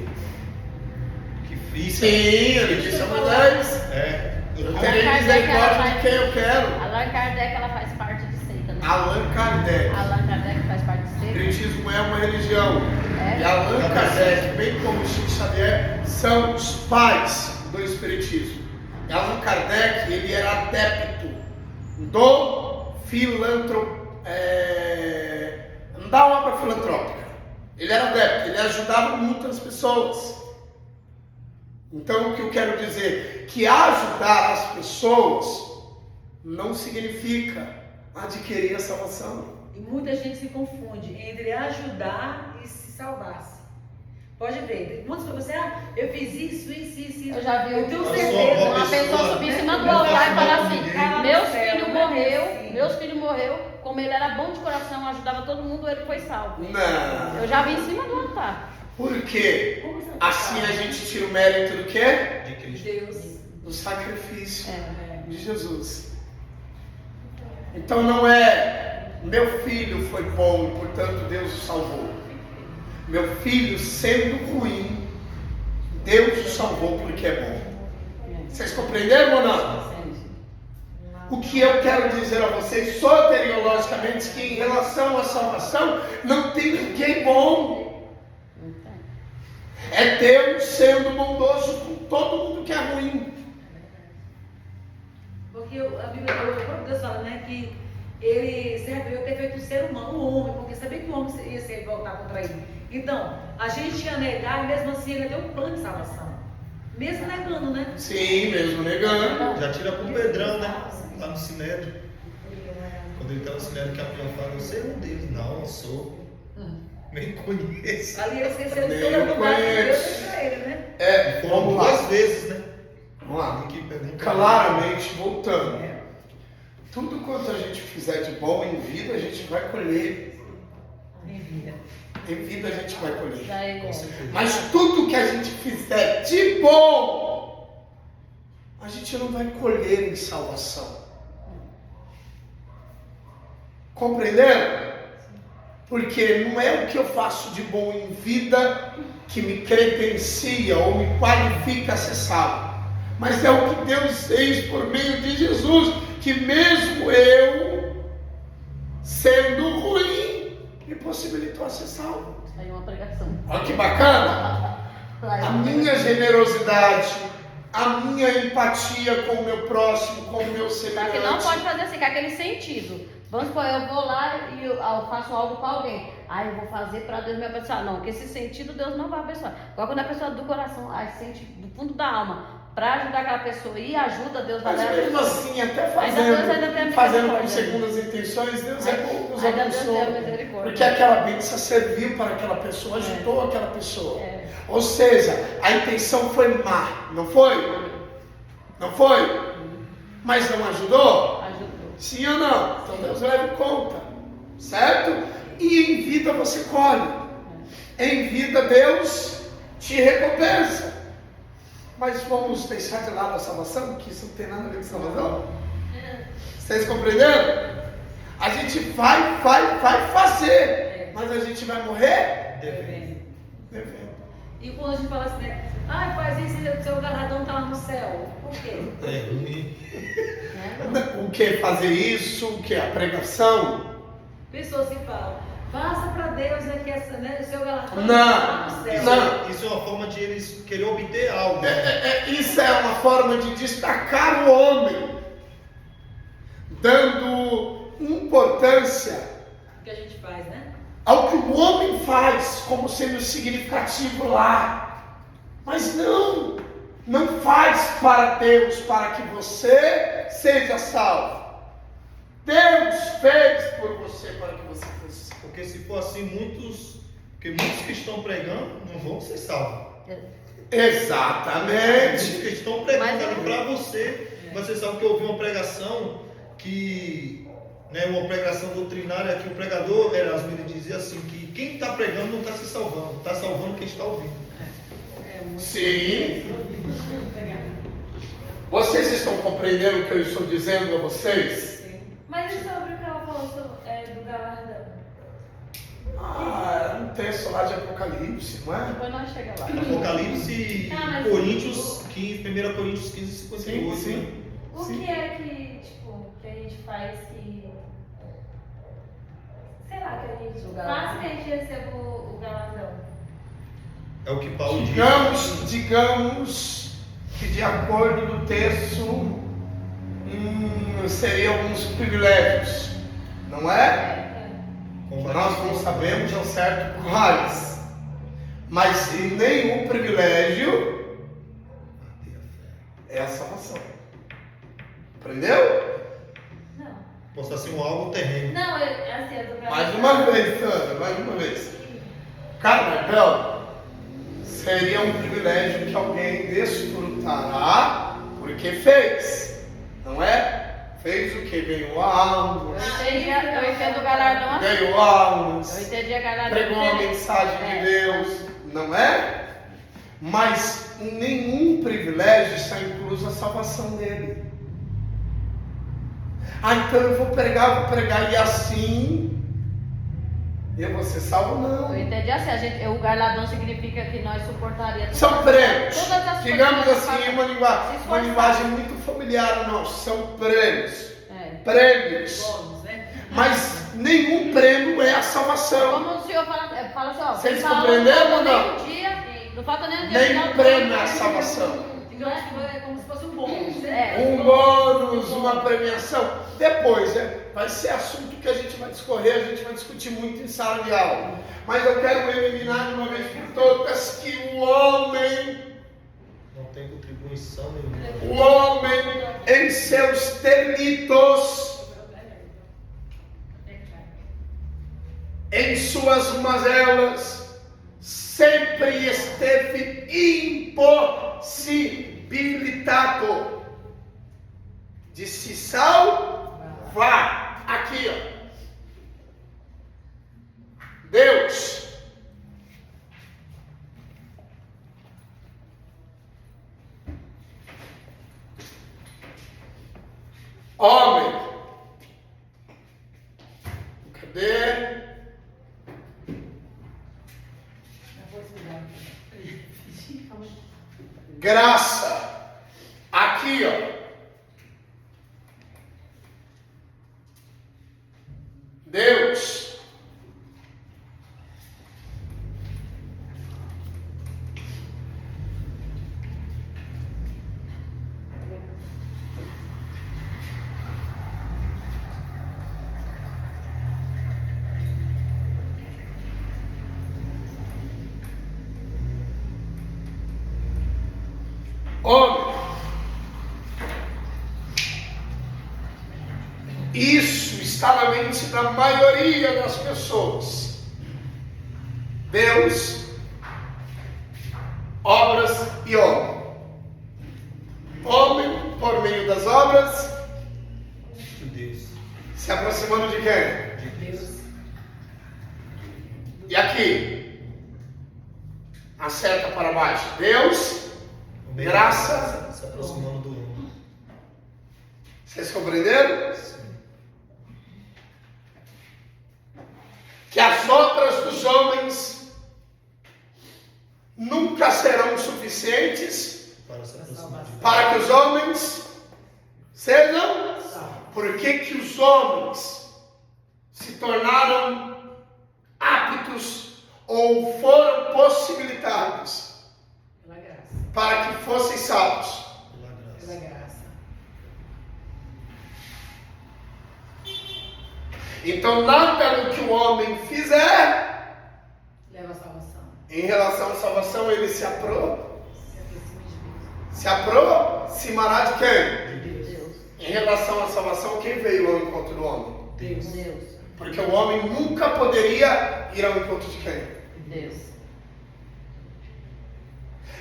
Speaker 2: Que fica.
Speaker 1: Sim, ele disse a mulheres. Eu
Speaker 3: Allan
Speaker 1: terei
Speaker 3: Kardec,
Speaker 1: misericórdia
Speaker 3: ela
Speaker 1: de quem eu quero.
Speaker 3: Allan Kardec, ela faz parte de seita, né?
Speaker 1: Allan Kardec.
Speaker 3: Allan Kardec faz parte de
Speaker 1: O
Speaker 3: seita.
Speaker 1: Espiritismo é uma religião.
Speaker 3: É?
Speaker 1: E Allan Kardec, bem como Chico Xavier, são os pais do Espiritismo. E Allan Kardec, ele era adepto do da obra filantrópica. Ele era adepto, ele ajudava muitas pessoas. Então, o que eu quero dizer? Que ajudar as pessoas não significa adquirir a salvação.
Speaker 4: e muita gente se confunde entre ajudar e se salvar-se. Pode ver. Muitos falam assim, eu fiz isso.
Speaker 3: Eu já vi
Speaker 4: Eu tenho
Speaker 2: uma
Speaker 4: certeza.
Speaker 3: uma pessoa subir em cima do
Speaker 2: Não
Speaker 3: altar e
Speaker 2: faço
Speaker 3: falar
Speaker 2: mal
Speaker 3: assim,
Speaker 2: com ninguém.
Speaker 3: meus
Speaker 4: Céu,
Speaker 3: filhos
Speaker 4: né?
Speaker 3: morreu,
Speaker 4: Sim.
Speaker 3: meus filhos morreu, como ele era bom de coração, ajudava todo mundo, ele foi salvo.
Speaker 1: Não.
Speaker 3: Eu já vi em cima do altar.
Speaker 1: Por quê? Assim a gente tira o mérito do quê?
Speaker 2: De Cristo.
Speaker 4: Deus.
Speaker 1: Do sacrifício
Speaker 3: É.
Speaker 1: de Jesus. Então não é meu filho foi bom e portanto Deus o salvou. Meu filho sendo ruim, Deus o salvou porque é bom. Vocês compreenderam ou não? O que eu quero dizer a vocês soteriologicamente que em relação à salvação não tem ninguém bom. É Deus sendo bondoso com todo mundo que é ruim.
Speaker 4: Porque a Bíblia, o próprio Deus fala, né, que ele se arrependeu de ter feito o ser humano, o homem, porque sabia que o homem ia se voltar contra ele. Então, a gente ia negar e mesmo assim ele deu um plano de salvação. Mesmo negando, né?
Speaker 1: Sim, mesmo negando.
Speaker 2: Já tira com o Pedrão, né? Lá no Sinédrio. Quando ele está no Sinédrio, que a mulher fala, você é um Deus. Não, eu sou. Nem conheço.
Speaker 4: Ali ele esqueceu de
Speaker 1: Nem
Speaker 4: toda a vontade de Deus
Speaker 1: conheço.
Speaker 4: para ele, né?
Speaker 1: É,
Speaker 2: Foram
Speaker 1: vamos
Speaker 2: duas
Speaker 1: lá.
Speaker 2: vezes, né?
Speaker 1: Vamos lá.
Speaker 2: Tem que perguntar.
Speaker 1: Claramente, voltando. Tudo quanto a gente fizer de bom em vida, a gente vai colher.
Speaker 4: Em vida.
Speaker 1: Em vida a gente vai colher.
Speaker 3: Daí,
Speaker 2: Com certeza.
Speaker 1: Mas tudo que a gente fizer de bom, a gente não vai colher em salvação. Compreenderam? Porque não é o que eu faço de bom em vida que me credencia ou me qualifica a ser salvo. Mas é o que Deus fez por meio de Jesus, que mesmo eu, sendo ruim, me possibilitou a ser salvo.
Speaker 3: aí uma pregação.
Speaker 1: Olha que bacana! A minha generosidade, a minha empatia com o meu próximo, com o meu
Speaker 3: Só
Speaker 1: semelhante.
Speaker 3: que não pode fazer assim, com aquele sentido. Vamos supor, eu vou lá e eu faço algo para alguém. Eu vou fazer para Deus me abençoar. Não, porque esse sentido Deus não vai abençoar. Agora quando a pessoa do coração, sente do fundo da alma, para ajudar aquela pessoa e ajuda, Deus vai
Speaker 1: Mas
Speaker 3: dar
Speaker 1: mesmo assim, até
Speaker 3: Ainda Deus ainda tem
Speaker 1: fazendo com
Speaker 3: misericórdia.
Speaker 1: segundas intenções, Deus é bom, nos
Speaker 3: Ainda Deus tem
Speaker 1: abençoa.
Speaker 3: misericórdia.
Speaker 1: Porque aquela bênção serviu para aquela pessoa, ajudou aquela pessoa.
Speaker 3: É.
Speaker 1: Ou seja, a intenção foi má, não foi? Não foi? Mas não ajudou?
Speaker 3: Ajudou.
Speaker 1: Sim ou não? Então Deus leve conta, certo? E em vida você colhe. Em vida Deus te recompensa. Mas vamos deixar de lado a salvação, que isso não tem nada a ver com salvação? Vocês compreenderam? A gente vai fazer, mas a gente vai morrer devendo.
Speaker 4: E quando a gente fala assim, né? Faz isso e o seu galardão está lá no céu. Por quê?
Speaker 2: É ruim.
Speaker 1: O que fazer isso? O que? A pregação?
Speaker 4: Pessoas que falam, faça para Deus, né, que essa, né, o seu galardão
Speaker 1: Não,
Speaker 4: está lá no céu.
Speaker 1: não.
Speaker 2: Isso é uma forma de eles querer obter algo.
Speaker 1: Isso é uma forma de destacar o homem, dando importância
Speaker 4: O que a gente faz, né?
Speaker 1: ao que o homem faz como sendo significativo lá. Mas não faz para Deus, para que você seja salvo. Deus fez por você para que você fosse salvo.
Speaker 2: Porque se for assim, muitos que estão pregando não vão ser salvos.
Speaker 1: Exatamente.
Speaker 2: Muitos que estão pregando
Speaker 3: Mas-
Speaker 2: ali para você. Você sabe que eu ouvi uma pregação que, né, uma pregação doutrinária que o pregador Erasmo ele dizia assim, que quem está pregando não está se salvando, está salvando quem está ouvindo.
Speaker 1: Sim. Vocês estão compreendendo o que eu estou dizendo a vocês?
Speaker 5: Mas e sobre o que ela falou do galardão?
Speaker 1: É um texto lá de Apocalipse, não é?
Speaker 3: Depois nós chegamos lá.
Speaker 2: Apocalipse e
Speaker 5: mas-
Speaker 2: Coríntios 15, 1 Coríntios 15, 58.
Speaker 1: Sim, sim.
Speaker 2: Né?
Speaker 5: O que é que, tipo, que a gente faz que... Sei lá, que a gente
Speaker 3: O galardão.
Speaker 5: faz que a gente receba o galardão?
Speaker 2: É o que Paulo diz.
Speaker 1: Digamos que de acordo com o texto, seriam alguns privilégios, não é? Nós não sabemos ao certo quais, mas nenhum privilégio é a salvação. Aprendeu?
Speaker 5: Não.
Speaker 2: Possa ser um algo terreno.
Speaker 5: Não, assim, eu do galardão.
Speaker 1: Mais uma vez, Sandra, mais uma vez. Carnaval seria um privilégio que alguém desfrutará porque fez, não é? Fez o que? Ganhou almas.
Speaker 3: Eu entendo o galardão assim.
Speaker 1: Ganhou
Speaker 3: Eu
Speaker 1: almas.
Speaker 3: entendi a galardão.
Speaker 1: Pregou a mensagem de Deus. Não é? Mas em nenhum privilégio está incluso a salvação dele. Ah, então eu vou pregar e assim eu vou ser salvo? Não.
Speaker 3: Eu entendi assim, o galardão significa que nós suportaríamos.
Speaker 1: São prêmios.
Speaker 3: Todas as
Speaker 1: Digamos
Speaker 3: coisas
Speaker 1: assim,
Speaker 3: que
Speaker 1: uma linguagem muito familiar a nós. São prêmios.
Speaker 3: É.
Speaker 1: Prêmios.
Speaker 4: Bônus, né?
Speaker 1: Mas nenhum prêmio é a salvação.
Speaker 3: Como o senhor fala assim, ó.
Speaker 1: Vocês
Speaker 3: fala,
Speaker 1: compreenderam ou não?
Speaker 3: Nem um dia, não falta nem um dia.
Speaker 1: Nem prêmio é a salvação.
Speaker 4: Digamos que é como se fosse um bônus, né?
Speaker 1: Um bônus, uma premiação. Depois, vai ser assunto que a gente vai discorrer, a gente vai discutir muito em sala de aula. Mas eu quero eliminar de uma vez por todas que o homem,
Speaker 2: Não tem contribuição nenhuma.
Speaker 1: o homem em seus delitos, em suas mazelas, sempre esteve impossibilitado de se salvar. Aqui, ó. Deus homem, cadê? Graça, aqui, ó. Deus, homem. Isso está na mente da maioria das pessoas. Deus, obras e homem. Homem, por meio das obras,
Speaker 2: De Deus.
Speaker 1: se aproximando de quem?
Speaker 2: De Deus.
Speaker 1: E aqui, a seta para baixo. Deus,
Speaker 2: O meio
Speaker 1: graça.
Speaker 2: Se aproximando do homem.
Speaker 1: Vocês compreenderam?
Speaker 2: Sim.
Speaker 1: Que as obras dos homens nunca serão suficientes
Speaker 2: Para se aproximar de Deus.
Speaker 1: para que os homens sejam. Por que os homens se tornaram aptos ou foram possibilitados
Speaker 4: Pela graça.
Speaker 1: para que fossem salvos?
Speaker 2: Pela graça.
Speaker 4: Pela graça.
Speaker 1: Então nada no que o homem fizer
Speaker 4: Leva a salvação.
Speaker 1: em relação à salvação, ele se
Speaker 4: Se aproxima
Speaker 1: aproximará de quem?
Speaker 2: De Deus.
Speaker 3: Deus.
Speaker 1: Em relação à salvação, quem veio ao encontro do homem?
Speaker 2: Deus.
Speaker 3: Deus.
Speaker 1: Porque o homem nunca poderia ir ao encontro de quem?
Speaker 3: Deus.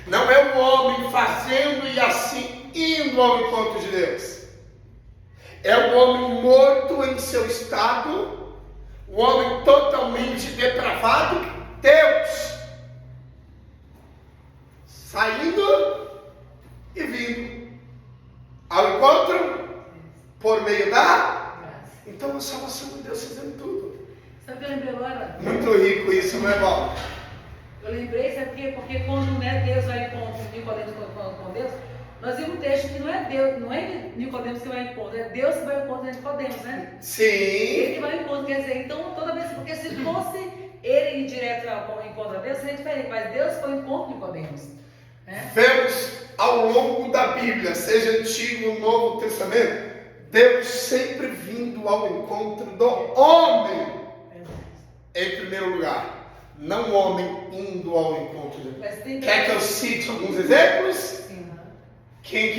Speaker 1: Não é o homem fazendo e assim indo ao encontro de Deus. É o homem morto em seu estado, o homem totalmente depravado, Deus saindo e vindo ao encontro por meio da.
Speaker 4: graça.
Speaker 1: Então a salvação de Deus fazendo tudo.
Speaker 4: Sabe o que eu lembrei agora?
Speaker 1: Muito rico isso, não é bom?
Speaker 4: Eu lembrei, sabe por quê? Porque quando, né, Deus vai ao encontro, Nicodemos com Deus, nós vimos um texto que não é Deus, não é Nicodemos que vai ao encontro, é Deus que vai ao encontro de Nicodemos, né?
Speaker 1: Sim.
Speaker 4: Ele que vai ao encontro, quer dizer, então toda vez, porque se fosse ele ir direto ao encontro a Deus, seria diferente, mas Deus foi ao encontro de Nicodemos, né?
Speaker 1: Vemos ao longo da Bíblia, seja Antigo ou Novo Testamento, Deus sempre vindo ao encontro do homem, em primeiro lugar. Não o homem indo ao encontro de Deus.
Speaker 4: Mas tem
Speaker 1: Quer que eu cite alguns exemplos?
Speaker 4: Sim.
Speaker 1: Quem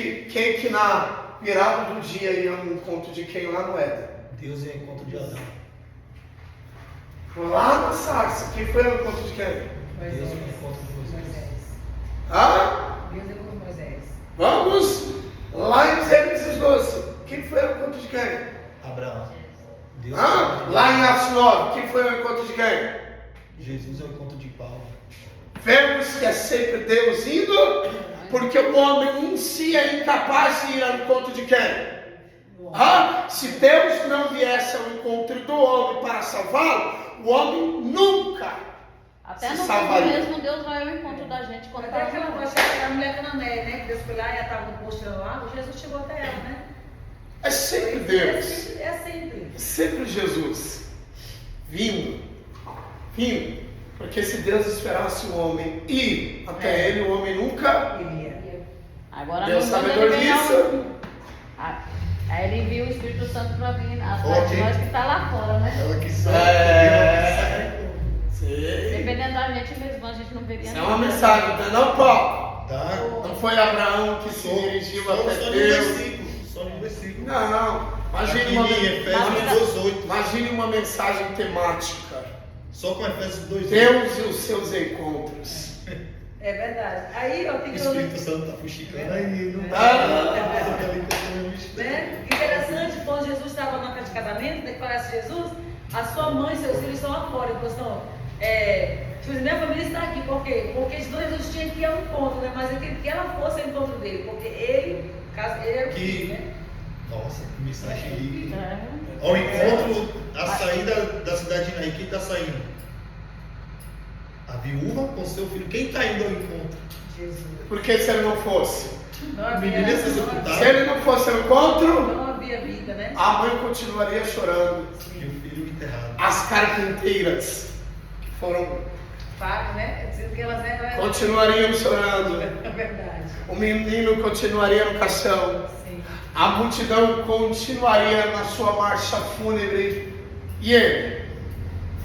Speaker 1: que na virada do dia ia ao encontro de quem lá no Éden?
Speaker 2: Deus é encontro de Adão.
Speaker 1: Lá na sarça, quem foi ao encontro de quem?
Speaker 2: Deus é
Speaker 4: Moisés.
Speaker 2: encontro de Moisés.
Speaker 1: Ah?
Speaker 4: Deus é como Moisés.
Speaker 1: Vamos lá em Gênesis 12. Quem foi ao encontro de quem?
Speaker 2: Abraão. Deus
Speaker 1: Lá em Atos 9, quem foi ao encontro de quem?
Speaker 2: Jesus é o encontro de Paulo.
Speaker 1: Vemos que é sempre Deus indo, porque o homem em si é incapaz de ir ao encontro de quem? Se Deus não viesse ao encontro do homem para salvá-lo, o homem nunca
Speaker 3: Até
Speaker 1: se
Speaker 3: no mundo
Speaker 1: salvaria.
Speaker 3: mesmo, Deus vai ao encontro da gente quando
Speaker 4: Até
Speaker 3: tá
Speaker 4: aquela
Speaker 3: junto.
Speaker 4: coisa, a mulher cananeia, né? Que Deus foi lá e ela estava no posto tirando água, Jesus chegou até ela, né?
Speaker 1: É sempre Deus,
Speaker 4: É sempre.
Speaker 1: é sempre Jesus vindo, porque se Deus esperasse o homem ir até ele, o homem nunca.
Speaker 3: Agora
Speaker 1: Deus
Speaker 3: no
Speaker 1: sabe
Speaker 3: mundo
Speaker 1: dor
Speaker 3: ele vem
Speaker 1: disso.
Speaker 3: Aí ele envia o Espírito Santo para vir atrás
Speaker 2: Forte,
Speaker 3: de nós que está lá fora, né?
Speaker 2: Ela que sabe.
Speaker 1: Sei.
Speaker 3: Dependendo da gente mesmo, a gente não veria
Speaker 1: Isso é uma mensagem, não é não, Paulo?
Speaker 2: Tá?
Speaker 1: Não foi Abraão que se dirigiu
Speaker 2: Só
Speaker 1: até
Speaker 2: no
Speaker 1: Deus.
Speaker 2: versículo. Só no versículo.
Speaker 1: Não. Imagine uma,
Speaker 2: Aqui em Efésios 2:8.
Speaker 1: imagine uma mensagem temática.
Speaker 2: Só com Efésios 2:8.
Speaker 1: Deus e os seus encontros.
Speaker 4: É verdade. Aí eu
Speaker 2: O
Speaker 4: tenho
Speaker 2: Espírito Santo está fuxicando aí, não
Speaker 4: né? Interessante, quando Jesus estava na festa de casamento, né, que parece Jesus, a sua mãe e seus filhos estão lá fora. Então, tipo assim, minha família está aqui, por quê? Porque Jesus tinha que ir ao encontro, né? Mas eu queria que ela fosse ao encontro dele, porque ele era o filho, né?
Speaker 2: Nossa, que mensagem rica.
Speaker 3: É.
Speaker 2: Ao encontro, a saída da cidade de Naí, quem está saindo? A viúva com seu filho. Quem está indo ao encontro?
Speaker 4: Jesus.
Speaker 1: Porque se ele não fosse?
Speaker 4: Não
Speaker 2: O
Speaker 4: havia,
Speaker 2: menino ia ser
Speaker 1: Se
Speaker 2: executado
Speaker 1: ele não fosse ao encontro,
Speaker 4: não havia vida, né?
Speaker 1: a mãe continuaria chorando.
Speaker 2: e o filho enterrado.
Speaker 1: As carpinteiras que foram
Speaker 4: Fato, né? Dizendo que elas eram.
Speaker 1: continuariam chorando.
Speaker 4: É verdade.
Speaker 1: O menino continuaria no caixão.
Speaker 4: Sim.
Speaker 1: A multidão continuaria na sua marcha fúnebre. E ele?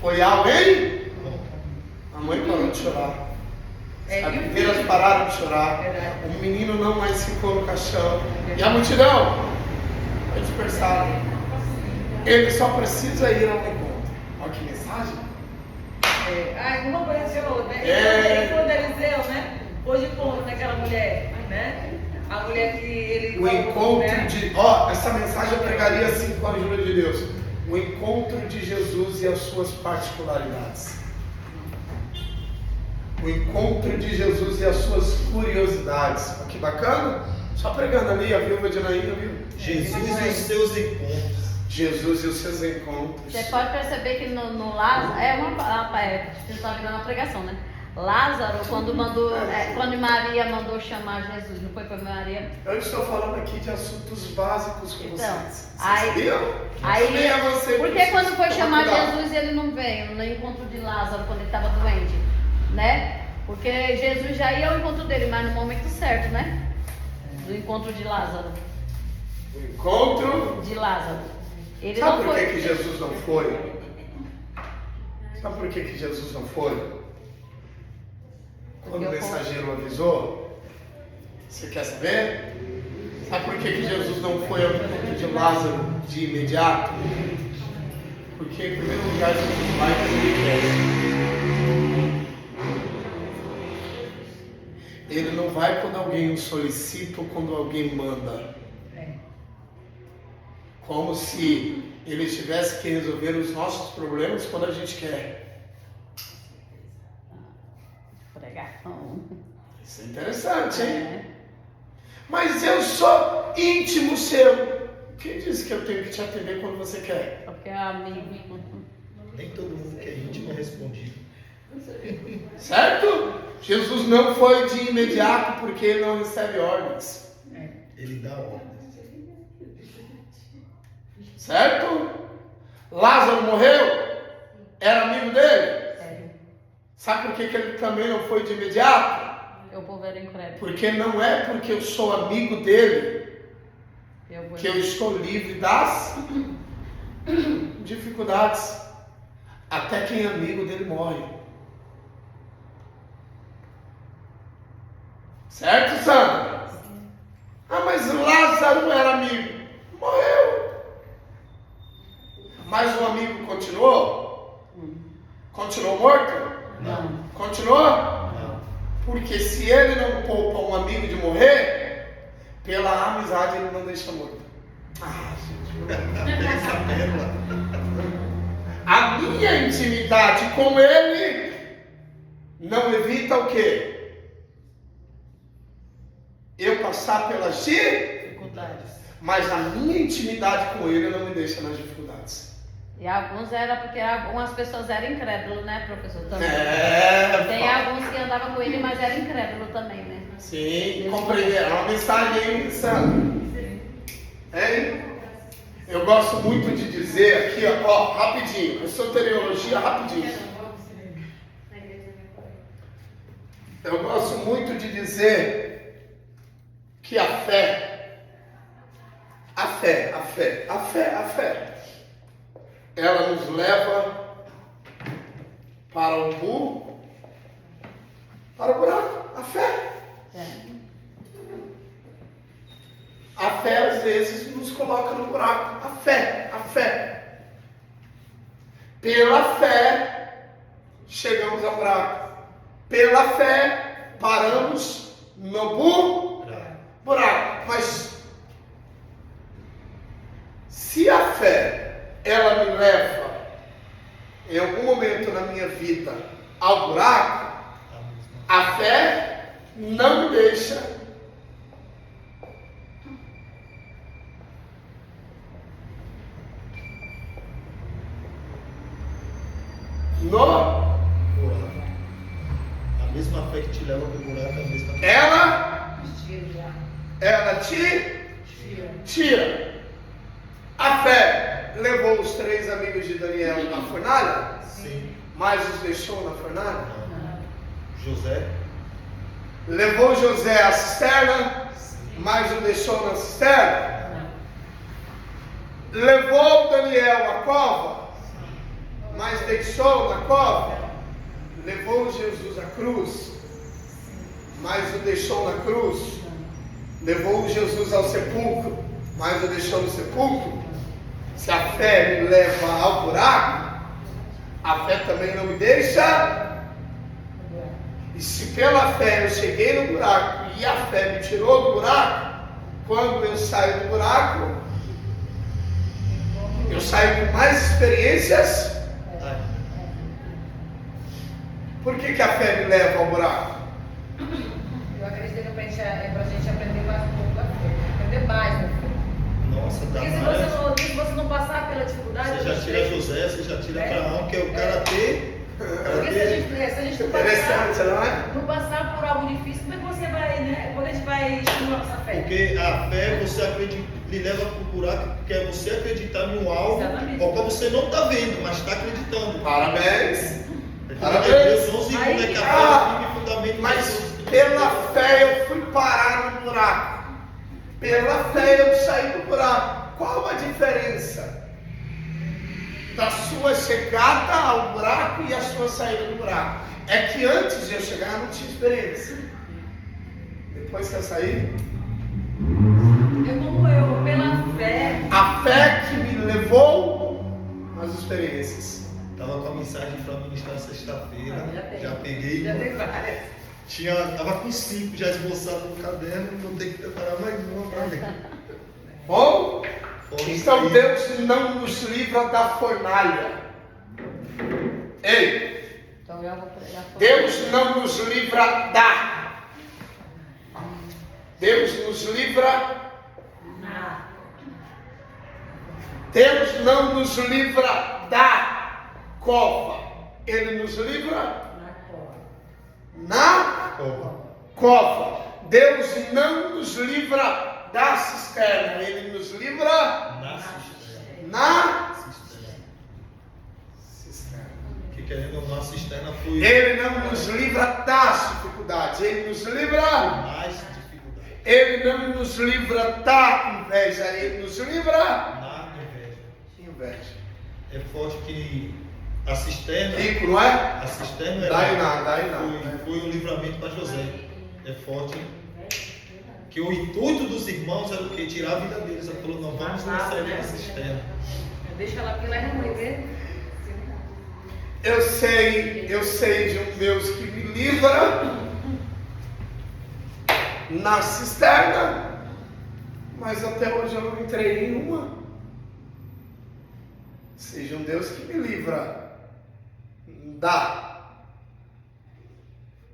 Speaker 1: Foi alguém? A mãe parou de chorar. As
Speaker 4: E o
Speaker 1: carpinteiras
Speaker 4: filho?
Speaker 1: pararam de chorar.
Speaker 4: Verdade.
Speaker 1: O menino não mais ficou no caixão. E a multidão foi dispersada. Ele só precisa ir ao encontro. Olha que mensagem.
Speaker 4: Uma apareceu, né?
Speaker 1: É.
Speaker 4: E quando Eliseu, né? Hoje conta naquela mulher, né? A mulher que ele.
Speaker 1: O encontro
Speaker 4: né?
Speaker 1: de. Essa mensagem eu pregaria assim com a ajuda de Deus. O encontro de Jesus e as suas particularidades. O encontro de Jesus e as suas curiosidades. Olha que bacana. Só pregando ali a viúva de Naim, viu?
Speaker 2: Jesus e os seus encontros.
Speaker 1: Jesus e os seus encontros.
Speaker 3: Você pode perceber que no Lázaro, você está virando uma pregação, né? Lázaro, quando Maria mandou chamar Jesus, não foi para Maria?
Speaker 1: Eu estou falando aqui de assuntos básicos com
Speaker 3: Então,
Speaker 1: vocês.
Speaker 3: aí-
Speaker 1: Vocês sabiam?
Speaker 3: Aí,
Speaker 1: Nem a você
Speaker 3: por que
Speaker 1: precisa
Speaker 3: quando foi chamar
Speaker 1: tomar cuidado.
Speaker 3: Jesus ele não veio no encontro de Lázaro quando ele estava doente, né? Porque Jesus já ia ao encontro dele, mas no momento certo, né? Do encontro de Lázaro.
Speaker 1: O encontro.
Speaker 3: De Lázaro. Ele
Speaker 1: Sabe
Speaker 3: não
Speaker 1: por
Speaker 3: foi.
Speaker 1: que Jesus não foi? Sabe por que Jesus não foi? Quando o
Speaker 3: Porque eu
Speaker 1: mensageiro avisou? Você quer saber? Sabe por que Jesus não foi ao encontro de Lázaro de imediato? Porque, em primeiro lugar, Jesus vai fazer o que quer. Ele não vai quando alguém o solicita ou quando alguém manda. Como se ele tivesse que resolver os nossos problemas quando a gente quer.
Speaker 3: Pregação.
Speaker 1: Isso é interessante, hein?
Speaker 3: É.
Speaker 1: Mas eu sou íntimo seu. Quem disse que eu tenho que te atender quando você quer?
Speaker 3: Porque é amigo.
Speaker 2: Nem todo mundo que é íntimo é respondido.
Speaker 1: Certo? Jesus não foi de imediato porque ele não recebe ordens.
Speaker 2: Ele dá ordens.
Speaker 1: Certo? Lázaro morreu? Era amigo dele?
Speaker 3: Sério.
Speaker 1: Sabe por que ele também não foi de imediato?
Speaker 3: O povo era incrédulo.
Speaker 1: Porque não é porque eu sou amigo dele que eu estou livre das dificuldades. Até quem é amigo dele morre. Certo, Sandra? Mas Lázaro era amigo. Morreu. Mas o amigo continuou? Continuou morto?
Speaker 3: Não.
Speaker 1: Continuou?
Speaker 2: Não.
Speaker 1: Porque se ele não poupa um amigo de morrer, pela amizade ele não deixa morto.
Speaker 2: Essa pérola.
Speaker 1: A minha intimidade com Ele não evita o quê? Eu passar pelas
Speaker 3: Dificuldades.
Speaker 1: mas a minha intimidade com Ele não me deixa nas dificuldades.
Speaker 3: E alguns era porque algumas pessoas eram incrédulos, né, professor? Também. Tem
Speaker 1: Fala.
Speaker 3: alguns que andavam com ele, mas eram incrédulos também, né?
Speaker 1: Sim, compreender. É uma mensagem aí, Sandra. Hein? Eu gosto muito de dizer aqui, ó, rapidinho, soteriologia rapidinho. Eu gosto muito de dizer que a fé, ela nos leva para o buraco, a fé. A fé às vezes nos coloca no buraco. A fé. Pela fé chegamos ao buraco. Pela fé paramos no buraco. Mas se a fé ela me leva em algum momento na minha vida ao buraco, a fé não me deixa no.
Speaker 2: A mesma fé que te leva para o buraco é a mesma fé.
Speaker 1: Ela te tira. A fé levou os 3 amigos de Daniel na fornalha,
Speaker 2: Sim.
Speaker 1: mas os deixou na fornalha.
Speaker 2: José.
Speaker 1: Levou José à cisterna, mas o deixou na cisterna. Levou Daniel à cova, mas deixou na cova. Levou Jesus à cruz, mas o deixou na cruz. Levou Jesus ao sepulcro, mas o deixou no sepulcro. Se a fé me leva ao buraco, a fé também não me deixa. E se pela fé eu cheguei no buraco e a fé me tirou do buraco, quando eu saio do buraco, eu saio com mais experiências. Por que a fé me leva ao buraco?
Speaker 4: Eu acredito que é pra gente aprender mais um pouco da fé. Aprender mais da fé.
Speaker 2: Nossa, dá
Speaker 4: Porque
Speaker 2: mais.
Speaker 4: se você não passar pela dificuldade...
Speaker 2: Você já tira José, você já tira Abraão, que é o cara ter.
Speaker 4: Porque se a gente não
Speaker 1: Interessante, não é?
Speaker 4: passar por algo difícil, como é que você vai, né? Quando a gente vai estimular nossa fé?
Speaker 2: Porque a fé você acredita, lhe leva para o buraco, porque é você acreditar em um algo
Speaker 4: Exatamente.
Speaker 2: ao qual você não está vendo, mas está acreditando.
Speaker 1: Parabéns.
Speaker 2: Deus não se
Speaker 4: Aí-
Speaker 2: é que a fé vive fundamento.
Speaker 1: Mas pela fé eu fui parar no buraco. Pela fé eu saí do buraco. Qual a diferença da sua chegada ao buraco e a sua saída do buraco? É que antes de eu chegar eu não tinha experiência. Depois que eu saí,
Speaker 4: É como eu, pela fé.
Speaker 1: a fé que me levou às experiências.
Speaker 2: Estava com a mensagem para ministrar sexta-feira.
Speaker 4: Já tem.
Speaker 2: Peguei.
Speaker 4: Já tem várias.
Speaker 2: Tava com 5 já esboçado no caderno, vou ter que preparar mais uma para ler.
Speaker 1: Bom?
Speaker 2: Forte
Speaker 1: Então
Speaker 2: aí.
Speaker 1: Deus não nos livra da fornalha. Ei,
Speaker 3: Então eu vou pregar.
Speaker 1: Deus não nos livra da. Deus nos livra. Deus não nos livra da cova. Ele nos livra na cova. Deus não nos livra da cisterna. Ele nos livra na cisterna.
Speaker 2: Que querendo ou não, a cisterna foi
Speaker 1: Ele não nos livra das dificuldades. Ele nos livra.
Speaker 2: mais dificuldade.
Speaker 1: Ele não nos livra da inveja. Ele nos livra.
Speaker 2: Na inveja.
Speaker 1: Inveja.
Speaker 2: É forte que a cisterna.
Speaker 1: Rico, não é?
Speaker 2: A cisterna
Speaker 1: Daí não.
Speaker 2: foi um livramento para José. É forte. Que o intuito dos irmãos era o quê? Tirar a vida deles. Ele falou, não, vamos nessa da cisterna.
Speaker 4: Deixa ela pela remover.
Speaker 1: Eu sei de um Deus que me livra na cisterna, mas até hoje eu não entrei em uma. Seja um Deus que me livra da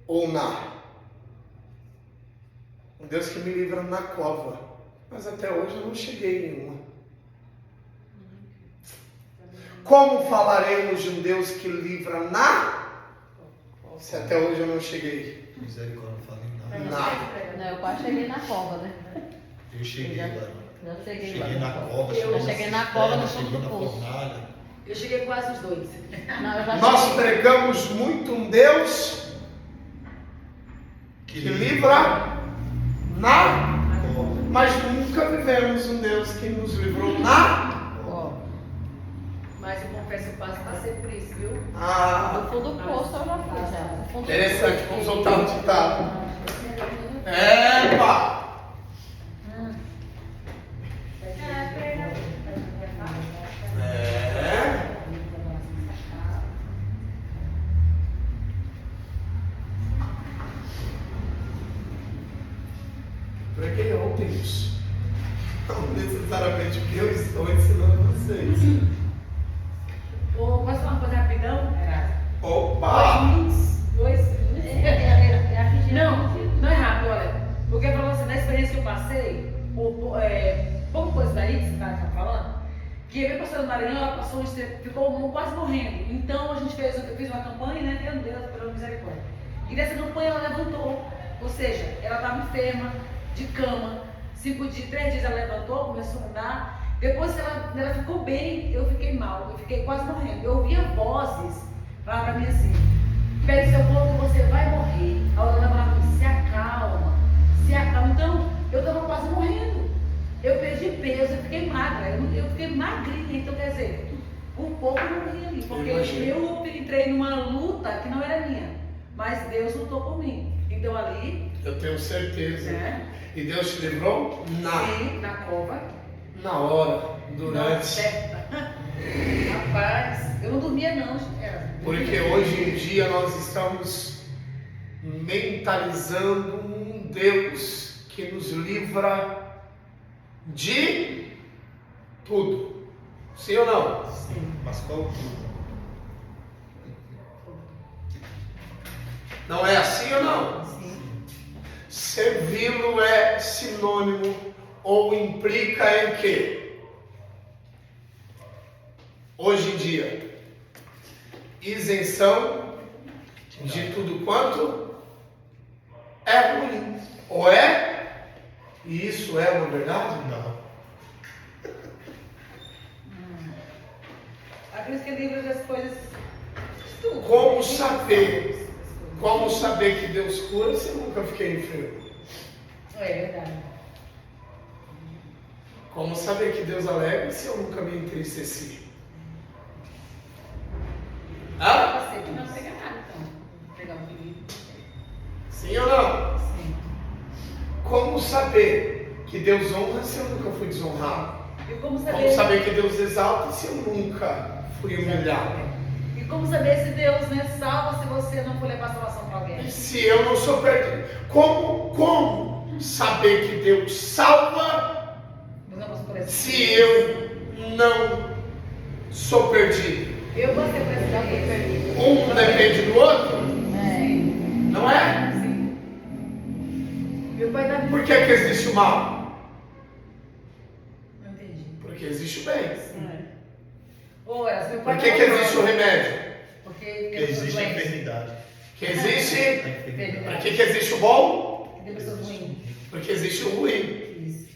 Speaker 1: ou na. Um Deus que me livra na cova, mas até hoje eu não cheguei em uma. Como falaremos de um Deus que livra na, se até hoje eu não cheguei?
Speaker 2: Misericórdia, não falei nada.
Speaker 1: Na.
Speaker 3: Não, eu quase cheguei na cova, né?
Speaker 2: Eu cheguei lá.
Speaker 3: Já cheguei
Speaker 2: Cheguei
Speaker 3: lá.
Speaker 2: na cova,
Speaker 3: Eu cheguei na cova, no fundo
Speaker 2: cheguei
Speaker 3: do
Speaker 2: na
Speaker 3: poço.
Speaker 2: fornalha.
Speaker 4: Eu cheguei quase os dois.
Speaker 3: Não, eu já
Speaker 1: Nós
Speaker 3: cheguei.
Speaker 1: pregamos muito um Deus que livra na, mas nunca vivemos um Deus que nos livrou na.
Speaker 3: Ó,
Speaker 4: Mas eu confesso que eu passei por isso, viu?
Speaker 1: Ah,
Speaker 3: no fundo do poço eu já fui, já. No fundo do
Speaker 1: interessante,
Speaker 3: poço.
Speaker 1: vamos soltar o ditado. Epa! É. Preguei ontem isso. Não necessariamente o que eu estou ensinando vocês.
Speaker 4: Posso falar uma coisa rapidão?
Speaker 1: Opa!
Speaker 4: Dois.
Speaker 3: É rapidinho.
Speaker 4: Não é rápido, olha. Porque pra você, na experiência que eu passei, pouco coisa daí que você está falando, que a minha pastora Maranhão, ela passou, ficou quase morrendo. Então eu fiz uma campanha, né? Meu Deus, pela misericórdia. E nessa campanha ela levantou. Ou seja, ela estava enferma, de cama. 3 dias ela levantou, começou a andar. Depois que ela ficou bem, eu fiquei mal, eu fiquei quase morrendo. Eu ouvia vozes, falava pra mim assim, pegue seu corpo, você vai morrer. A outra falava pra mim, se acalma. Então, eu estava quase morrendo. Eu perdi peso, eu fiquei magra, eu fiquei magrinha. Então, quer dizer, um pouco eu morri ali. Porque eu entrei numa luta que não era minha, mas Deus lutou por mim. Então, ali...
Speaker 1: Eu tenho certeza.
Speaker 4: Né?
Speaker 1: E Deus te livrou
Speaker 4: Sim, na cova.
Speaker 1: na hora,
Speaker 4: Não,
Speaker 1: durante.
Speaker 4: certa. Rapaz, eu não dormia não, gente.
Speaker 1: Porque hoje em dia nós estamos mentalizando um Deus que nos livra de tudo. Sim ou não?
Speaker 4: Sim.
Speaker 2: Mas qual tudo?
Speaker 1: Não é assim ou não?
Speaker 4: Sim.
Speaker 1: Servi-lo é sinônimo ou implica em quê? Hoje em dia, isenção de tudo quanto é ruim. Ou é? E isso é uma verdade?
Speaker 2: Não.
Speaker 4: Aqueles que livram das coisas. Tudo.
Speaker 1: Como saber? Como saber que Deus cura se eu nunca fiquei enfermo?
Speaker 4: É verdade.
Speaker 1: Como saber que Deus alegra se eu nunca me entristeci? Hã?
Speaker 4: Você que não pega nada, então. Vou pegar um livro.
Speaker 1: Sim ou não?
Speaker 4: Sim.
Speaker 1: Como saber que Deus honra se eu nunca fui desonrado?
Speaker 4: E como
Speaker 1: Como saber que Deus exalta se eu nunca fui humilhado?
Speaker 4: E como saber se Deus, né, salva se você não for levar salvação para alguém?
Speaker 1: Se eu não sou perdido, como saber que Deus salva
Speaker 4: Nós vamos por esse
Speaker 1: se eu não sou perdido?
Speaker 4: Eu vou ser perdido.
Speaker 1: Um depende do outro,
Speaker 4: Sim.
Speaker 1: não é?
Speaker 4: Sim. Meu pai dá
Speaker 1: Por que existe o mal?
Speaker 4: Não entendi.
Speaker 1: Porque existe o bem.
Speaker 4: Ora, meu pai
Speaker 1: Por que existe o remédio?
Speaker 4: Porque
Speaker 2: Porque existe a enfermidade.
Speaker 1: Que existe.
Speaker 2: A enfermidade.
Speaker 1: Por que existe o bom?
Speaker 4: Tem pessoas ruins.
Speaker 1: Porque existe o ruim.
Speaker 4: Isso.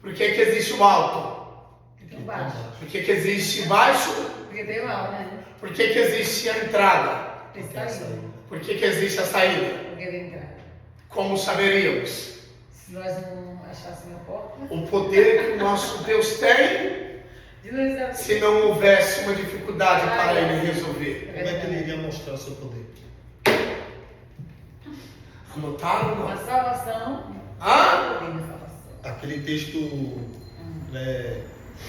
Speaker 1: Por que existe o alto?
Speaker 4: Tem baixo.
Speaker 1: Por que existe baixo?
Speaker 4: Porque tem mal, né?
Speaker 1: Por que existe a entrada?
Speaker 4: Tem saída.
Speaker 1: Por que existe a saída?
Speaker 4: Porque tem entrada.
Speaker 1: Como saberíamos?
Speaker 4: Se nós não achássemos a porta,
Speaker 1: O poder que o nosso Deus tem
Speaker 4: de nós abrir.
Speaker 1: se não houvesse uma dificuldade para ele resolver.
Speaker 2: Como é que ele iria mostrar o seu poder?
Speaker 1: Anotaram ou
Speaker 4: A
Speaker 1: não?
Speaker 4: salvação.
Speaker 1: Hã?
Speaker 4: O poder da salvação.
Speaker 2: Aquele texto,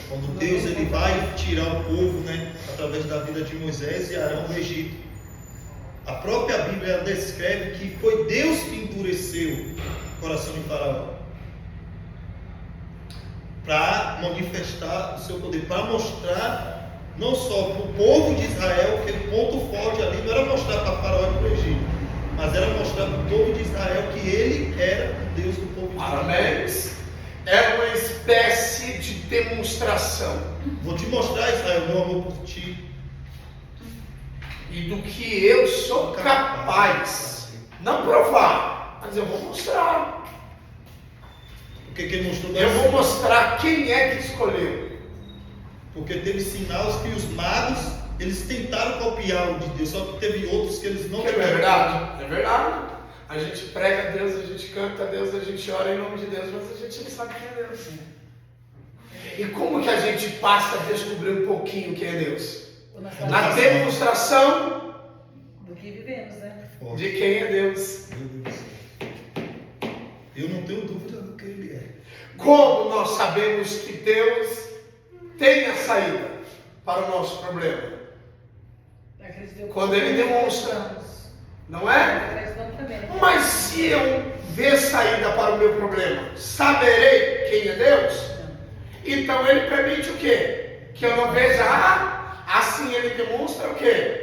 Speaker 2: quando Deus ele vai tirar o povo, né, através da vida de Moisés e Arão do Egito. A própria Bíblia descreve que foi Deus que endureceu o coração de Faraó. para manifestar o seu poder, para mostrar não só para o povo de Israel, que o ponto forte ali não era mostrar para Faraó e para o Egito, mas era mostrar para o povo de Israel que ele era o Deus do povo de Israel.
Speaker 1: Amém. É uma espécie de demonstração.
Speaker 2: Vou te mostrar, Israel, meu amor por ti.
Speaker 1: E do que eu sou capaz. Não provar, mas eu vou mostrar.
Speaker 2: O que ele mostrou?
Speaker 1: Eu vou mostrar quem é que escolheu.
Speaker 2: Porque teve sinais que os magos, eles tentaram copiar o de Deus, só que teve outros que eles não
Speaker 1: É verdade? É verdade. A gente prega a Deus, a gente canta a Deus, a gente ora em nome de Deus, mas a gente não sabe quem é Deus. E como que a gente passa a descobrir um pouquinho quem é Deus? Na demonstração
Speaker 4: do que vivemos, né?
Speaker 1: de quem é Deus.
Speaker 2: Meu Deus. Eu não tenho dúvida do que ele é.
Speaker 1: Como nós sabemos que Deus tem a saída para o nosso problema? Quando Ele demonstra, não é? Mas se eu ver saída para o meu problema, saberei quem é Deus? Então Ele permite o quê? Que eu não veja, assim Ele demonstra o quê?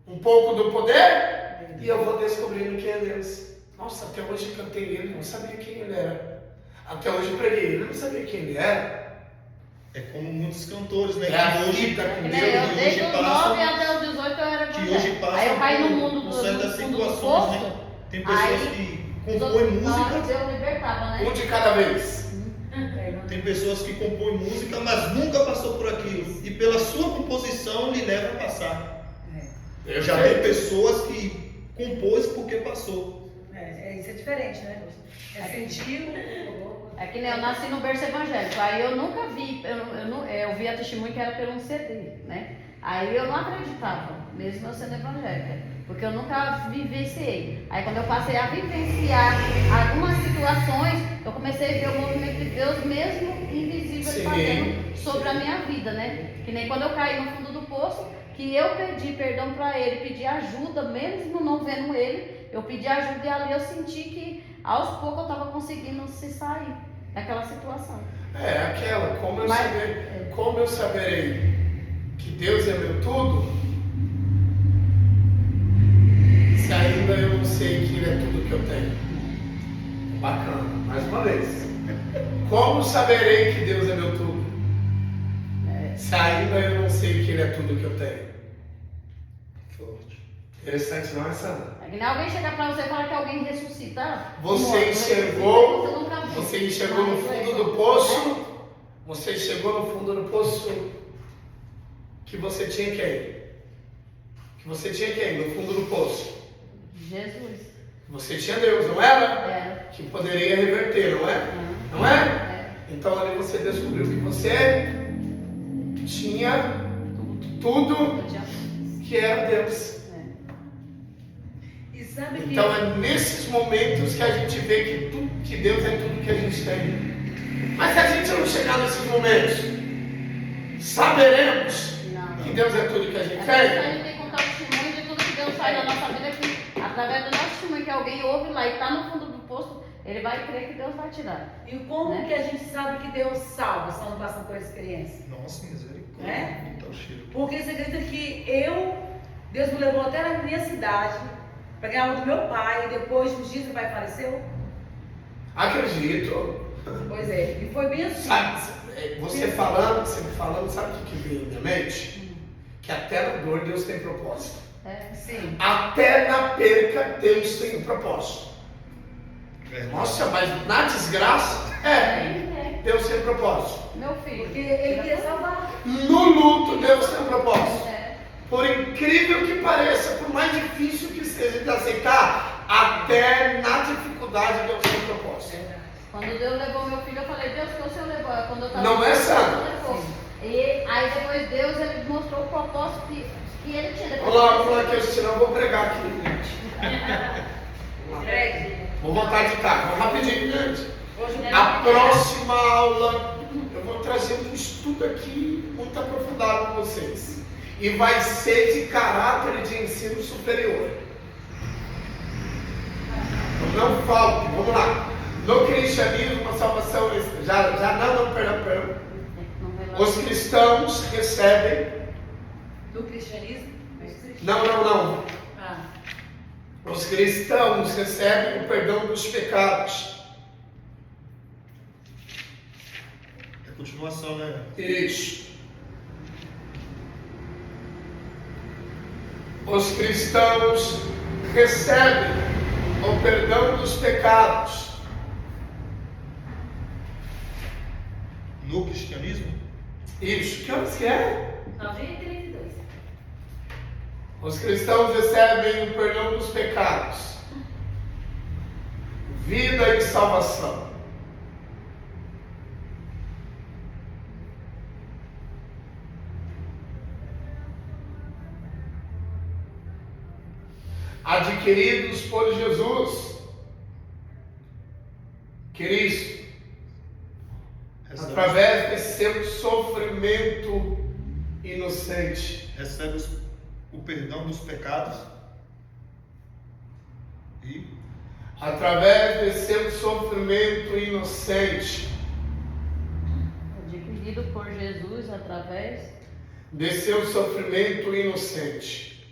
Speaker 1: Um pouco do poder, e eu vou descobrindo quem é Deus. Nossa, até hoje cantei Ele, não sabia quem Ele era. Até hoje preguei Ele, não sabia quem Ele era.
Speaker 2: É como muitos cantores, né?
Speaker 1: É a
Speaker 2: Que hoje,
Speaker 1: vida com
Speaker 3: Eu,
Speaker 1: Deus.
Speaker 3: desde os 9 até os 18 eu era
Speaker 2: que hoje
Speaker 3: evangélica.
Speaker 2: passa
Speaker 3: Aí eu caí no
Speaker 2: por
Speaker 3: mundo do
Speaker 2: certas
Speaker 3: fundo do
Speaker 2: situações, né?
Speaker 3: poço.
Speaker 2: Tem pessoas
Speaker 3: Aí,
Speaker 2: que compõem música,
Speaker 3: Deus libertava, né?
Speaker 1: Um de cada vez.
Speaker 2: tem pessoas que compõem música, mas nunca passou por aquilo. E pela sua composição lhe leva a passar. Eu já vi pessoas que compôs porque passou.
Speaker 4: Isso é diferente, né? É sentir.
Speaker 3: É que nem eu nasci no berço evangélico, aí eu nunca vi, eu vi a testemunha que era pelo um CD, né? Aí eu não acreditava, mesmo eu sendo evangélica, porque eu nunca vivenciei. Aí quando eu passei a vivenciar algumas situações, eu comecei a ver o movimento de Deus mesmo invisível
Speaker 1: Sim.
Speaker 3: fazendo sobre a minha vida, né? Que nem quando eu caí no fundo do poço, que eu pedi perdão para Ele, pedi ajuda, mesmo não vendo Ele, eu pedi ajuda e ali eu senti que aos poucos eu estava conseguindo se sair daquela situação.
Speaker 1: É aquela, como eu
Speaker 3: Mas-
Speaker 1: saberei que Deus é meu tudo, se ainda eu não sei que Ele é tudo que eu tenho. Bacana, mais uma vez. Como saberei que Deus é meu tudo, se ainda eu não sei que Ele é tudo que eu tenho?
Speaker 2: Forte.
Speaker 1: Interessante, não é, Sandra?
Speaker 3: É que nem alguém chegar pra você e falar que alguém ressuscita.
Speaker 1: Você enxergou,
Speaker 3: Você nunca viu.
Speaker 1: você enxergou no fundo do poço, você chegou no fundo do poço que você tinha quem? Que você tinha quem no fundo do poço?
Speaker 3: Jesus.
Speaker 1: Você tinha Deus, não era?
Speaker 3: Era.
Speaker 1: Que poderia reverter, não é? Não é? Então ali você descobriu que você tinha tudo que era Deus.
Speaker 4: E sabe que.
Speaker 1: Então é nesses momentos que a gente vê que Deus é tudo que a gente tem. Mas se a gente não chegar nesses momentos, saberemos
Speaker 3: Não.
Speaker 1: que Deus é tudo que a gente
Speaker 3: É por isso que a
Speaker 1: tem.
Speaker 3: gente tem que contar o testemunho de tudo que Deus faz na nossa vida, que através do nosso testemunho, que alguém ouve lá e está no fundo do poço, ele vai crer que Deus vai tirar.
Speaker 4: E como
Speaker 3: Né?
Speaker 4: que a gente sabe que Deus salva se não passa por experiência?
Speaker 2: Nossa, misericórdia.
Speaker 4: É?
Speaker 2: Tá o cheiro.
Speaker 4: Porque você acredita que Deus me levou até na minha cidade para ganhar o do meu pai, e depois de uns dias o pai faleceu?
Speaker 1: Acredito.
Speaker 4: Pois é, e foi bem assim.
Speaker 1: Sabe, você me falando, sabe o que veio na minha mente? Que até na dor Deus tem propósito.
Speaker 3: É.
Speaker 4: Sim.
Speaker 1: Até na perca Deus tem um propósito.
Speaker 2: Verdade.
Speaker 1: Nossa, mas na desgraça, Deus tem propósito.
Speaker 3: Meu filho.
Speaker 4: Porque ele queria salvar.
Speaker 1: No luto, Deus tem um propósito.
Speaker 3: É.
Speaker 1: Por incrível que pareça, por mais difícil que seja de aceitar, até na dificuldade Deus tem um propósito.
Speaker 3: Quando Deus levou meu filho, eu falei, Deus, que o Senhor levou? Quando eu tava
Speaker 1: Não é santo.
Speaker 3: E aí depois Deus, ele mostrou o propósito que ele tinha.
Speaker 1: Vamos lá que senão eu vou pregar aqui, gente.
Speaker 4: Greg,
Speaker 1: Vou voltar de cá, vou rapidinho, gente.
Speaker 4: hoje
Speaker 1: A próxima aula eu vou trazer um estudo aqui muito aprofundado com vocês. E vai ser de caráter de ensino superior. Então não falte, vamos lá. No cristianismo, a salvação já Os cristãos recebem...
Speaker 4: Do cristianismo?
Speaker 1: Não.
Speaker 4: Ah,
Speaker 1: Os cristãos recebem o perdão dos pecados.
Speaker 2: É continuação, né?
Speaker 1: Isso. Os cristãos recebem o perdão dos pecados.
Speaker 2: No cristianismo?
Speaker 1: Isso. Que horas que é?
Speaker 5: 9h32.
Speaker 1: Os cristãos recebem o perdão dos pecados, vida e salvação. Adquiridos por Jesus, Cristo, através desse seu sofrimento inocente.
Speaker 2: Recebe o perdão dos pecados e
Speaker 1: Através desse seu sofrimento inocente,
Speaker 3: Adquirido por Jesus através
Speaker 1: desse seu sofrimento inocente.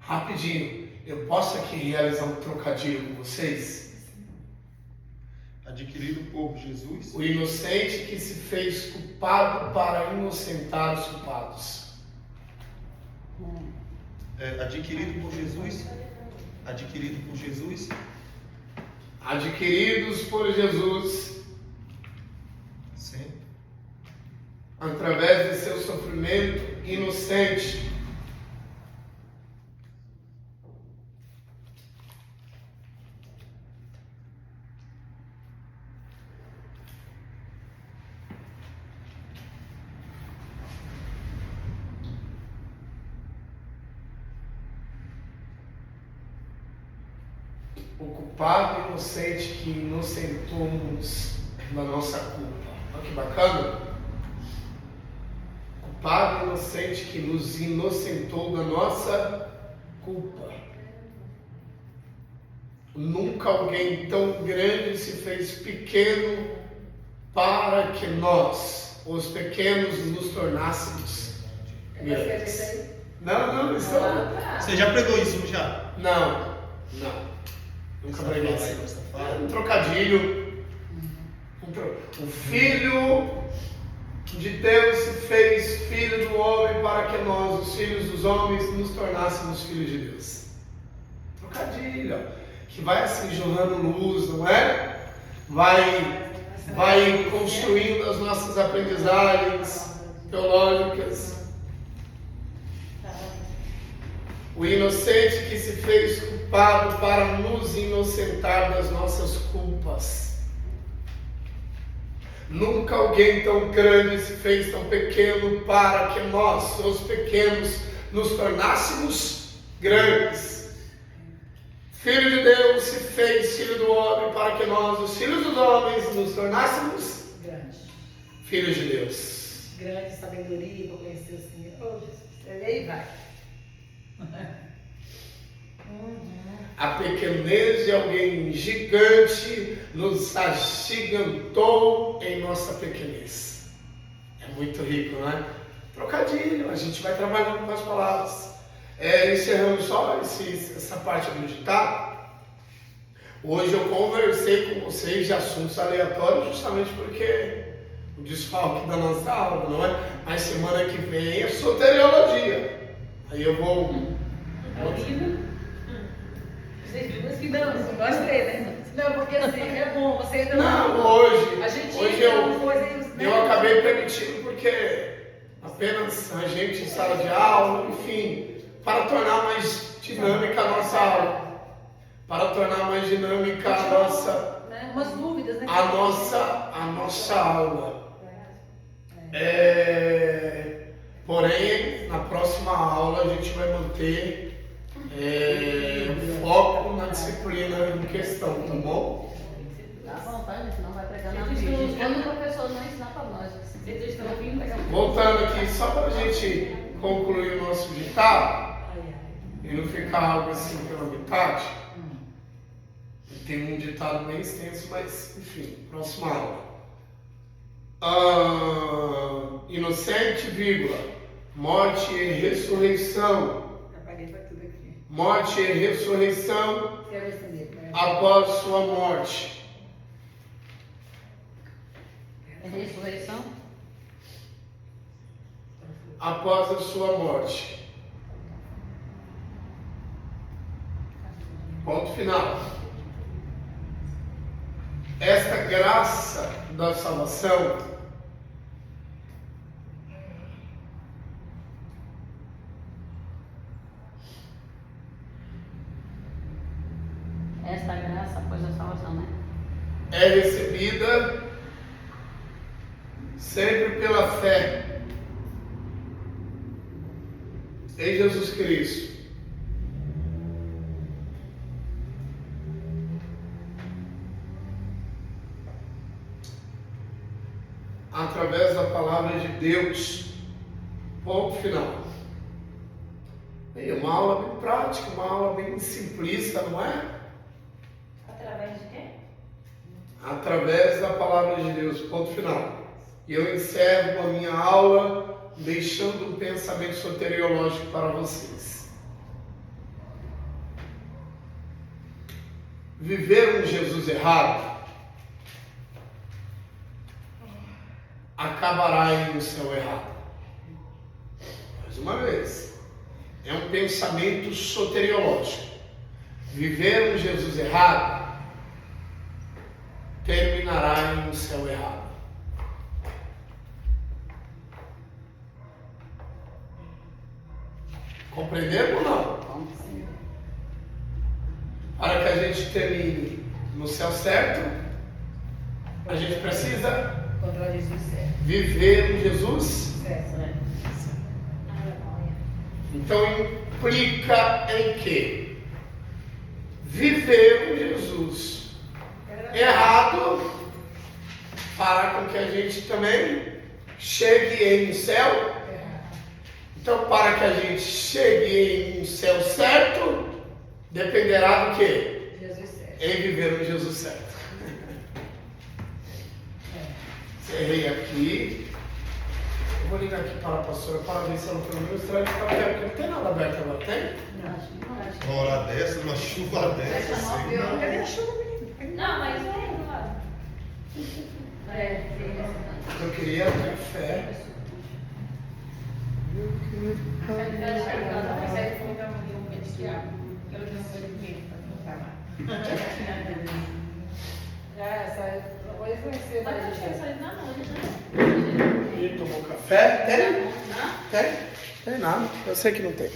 Speaker 1: Rapidinho, eu posso aqui realizar um trocadilho com vocês?
Speaker 2: adquirido por Jesus.
Speaker 1: O inocente que se fez culpado para inocentar os culpados.
Speaker 2: Adquirido por Jesus. Adquirido por Jesus.
Speaker 1: Adquiridos por Jesus,
Speaker 2: Sim.
Speaker 1: através de seu sofrimento inocente. O culpado inocente que inocentou-nos da nossa culpa. Olha que bacana. Culpado inocente que nos inocentou da nossa culpa. Nunca alguém tão grande se fez pequeno para que nós, os pequenos, nos tornássemos grandes. Não, isso não.
Speaker 2: Você já pregou isso já?
Speaker 1: Não. Nunca preguei assim. Um trocadilho. O Filho de Deus se fez Filho do homem para que nós, os filhos dos homens, nos tornássemos filhos de Deus. Trocadilho, que vai assim jorrando luz, não é? Vai construindo as nossas aprendizagens teológicas. O inocente que se fez culpado para nos inocentar das nossas culpas. Nunca alguém tão grande se fez tão pequeno para que nós, os pequenos, nos tornássemos grandes. Filho de Deus se fez Filho do homem para que nós, os filhos dos homens, nos tornássemos
Speaker 4: grande.
Speaker 1: filhos de Deus.
Speaker 4: Grande sabedoria para conhecer o Senhor. Oh, Jesus. E aí vai.
Speaker 1: A pequenez de alguém gigante nos agigantou em nossa pequenez. É muito rico, não é? Trocadilho, a gente vai trabalhando com as palavras. Encerrando só essa parte do ditado. Hoje eu conversei com vocês de assuntos aleatórios justamente porque o desfalque da nossa aula, não é? Mas semana que vem é soteriologia. Aí eu vou...
Speaker 4: É horrível. Vocês duas que não gostei, né? Não, porque assim, é bom, você também.
Speaker 1: Não, hoje
Speaker 4: A gente
Speaker 1: eu acabei permitindo porque apenas a gente em sala de aula, enfim, para tornar mais dinâmica a nossa aula. Para tornar mais dinâmica a nossa...
Speaker 4: Umas dúvidas, né?
Speaker 1: A nossa aula. Porém, na próxima aula a gente vai manter o foco na disciplina em questão, tá bom?
Speaker 3: dá vontade, senão vai pregar na vida. Quando o professor não ensinar para nós, vocês estão ouvindo, pregar.
Speaker 1: Voltando aqui, só para a gente concluir o nosso ditado e não ficar algo assim pela metade. tem um ditado bem extenso, mas enfim, próxima aula. Inocente, vírgula, morte e ressurreição.
Speaker 4: Apaguei pra tudo aqui.
Speaker 1: Morte e ressurreição
Speaker 4: Quero estender.
Speaker 1: após sua morte.
Speaker 3: É ressurreição?
Speaker 1: Após a sua morte. Ponto final. Esta graça da salvação
Speaker 3: Esta graça após a salvação, né?
Speaker 1: é recebida sempre pela fé em Jesus Cristo. Através da palavra de Deus. Ponto final. E uma aula bem prática, uma aula bem simplista, não é?
Speaker 5: Através de quê?
Speaker 1: Através da palavra de Deus. Ponto final. E eu encerro a minha aula deixando um pensamento soteriológico para vocês. Viver um Jesus errado acabará em um céu errado. Mais uma vez, é um pensamento soteriológico. Viver um Jesus errado terminará em um céu errado. Compreenderam ou não? Para que a gente termine no céu certo, a gente precisa
Speaker 4: Contra Jesus certo.
Speaker 1: viver um Jesus.
Speaker 4: Certo, né?
Speaker 1: Então implica em quê? Viver um Jesus errado fará com que a gente também chegue em um céu. Então, para que a gente chegue em um céu certo, dependerá do quê?
Speaker 4: Jesus certo.
Speaker 1: Em viver um Jesus certo. Encerrei aqui. Eu vou ligar aqui para a pastora para ver se ela pelo menos traz de papel, porque não tem nada aberto agora, tem?
Speaker 2: Uma hora dessa, uma chuva dessa, assim.
Speaker 4: Cadê a chuva, menino?
Speaker 5: Não, mas tem, claro.
Speaker 1: Eu queria ter fé.
Speaker 6: Hoje vai ser
Speaker 5: Mas
Speaker 6: pra
Speaker 5: eu
Speaker 6: gente.
Speaker 5: tinha saído na noite, né?
Speaker 1: E tomou café? Tem? Tem? Tem nada. Eu sei que não tem.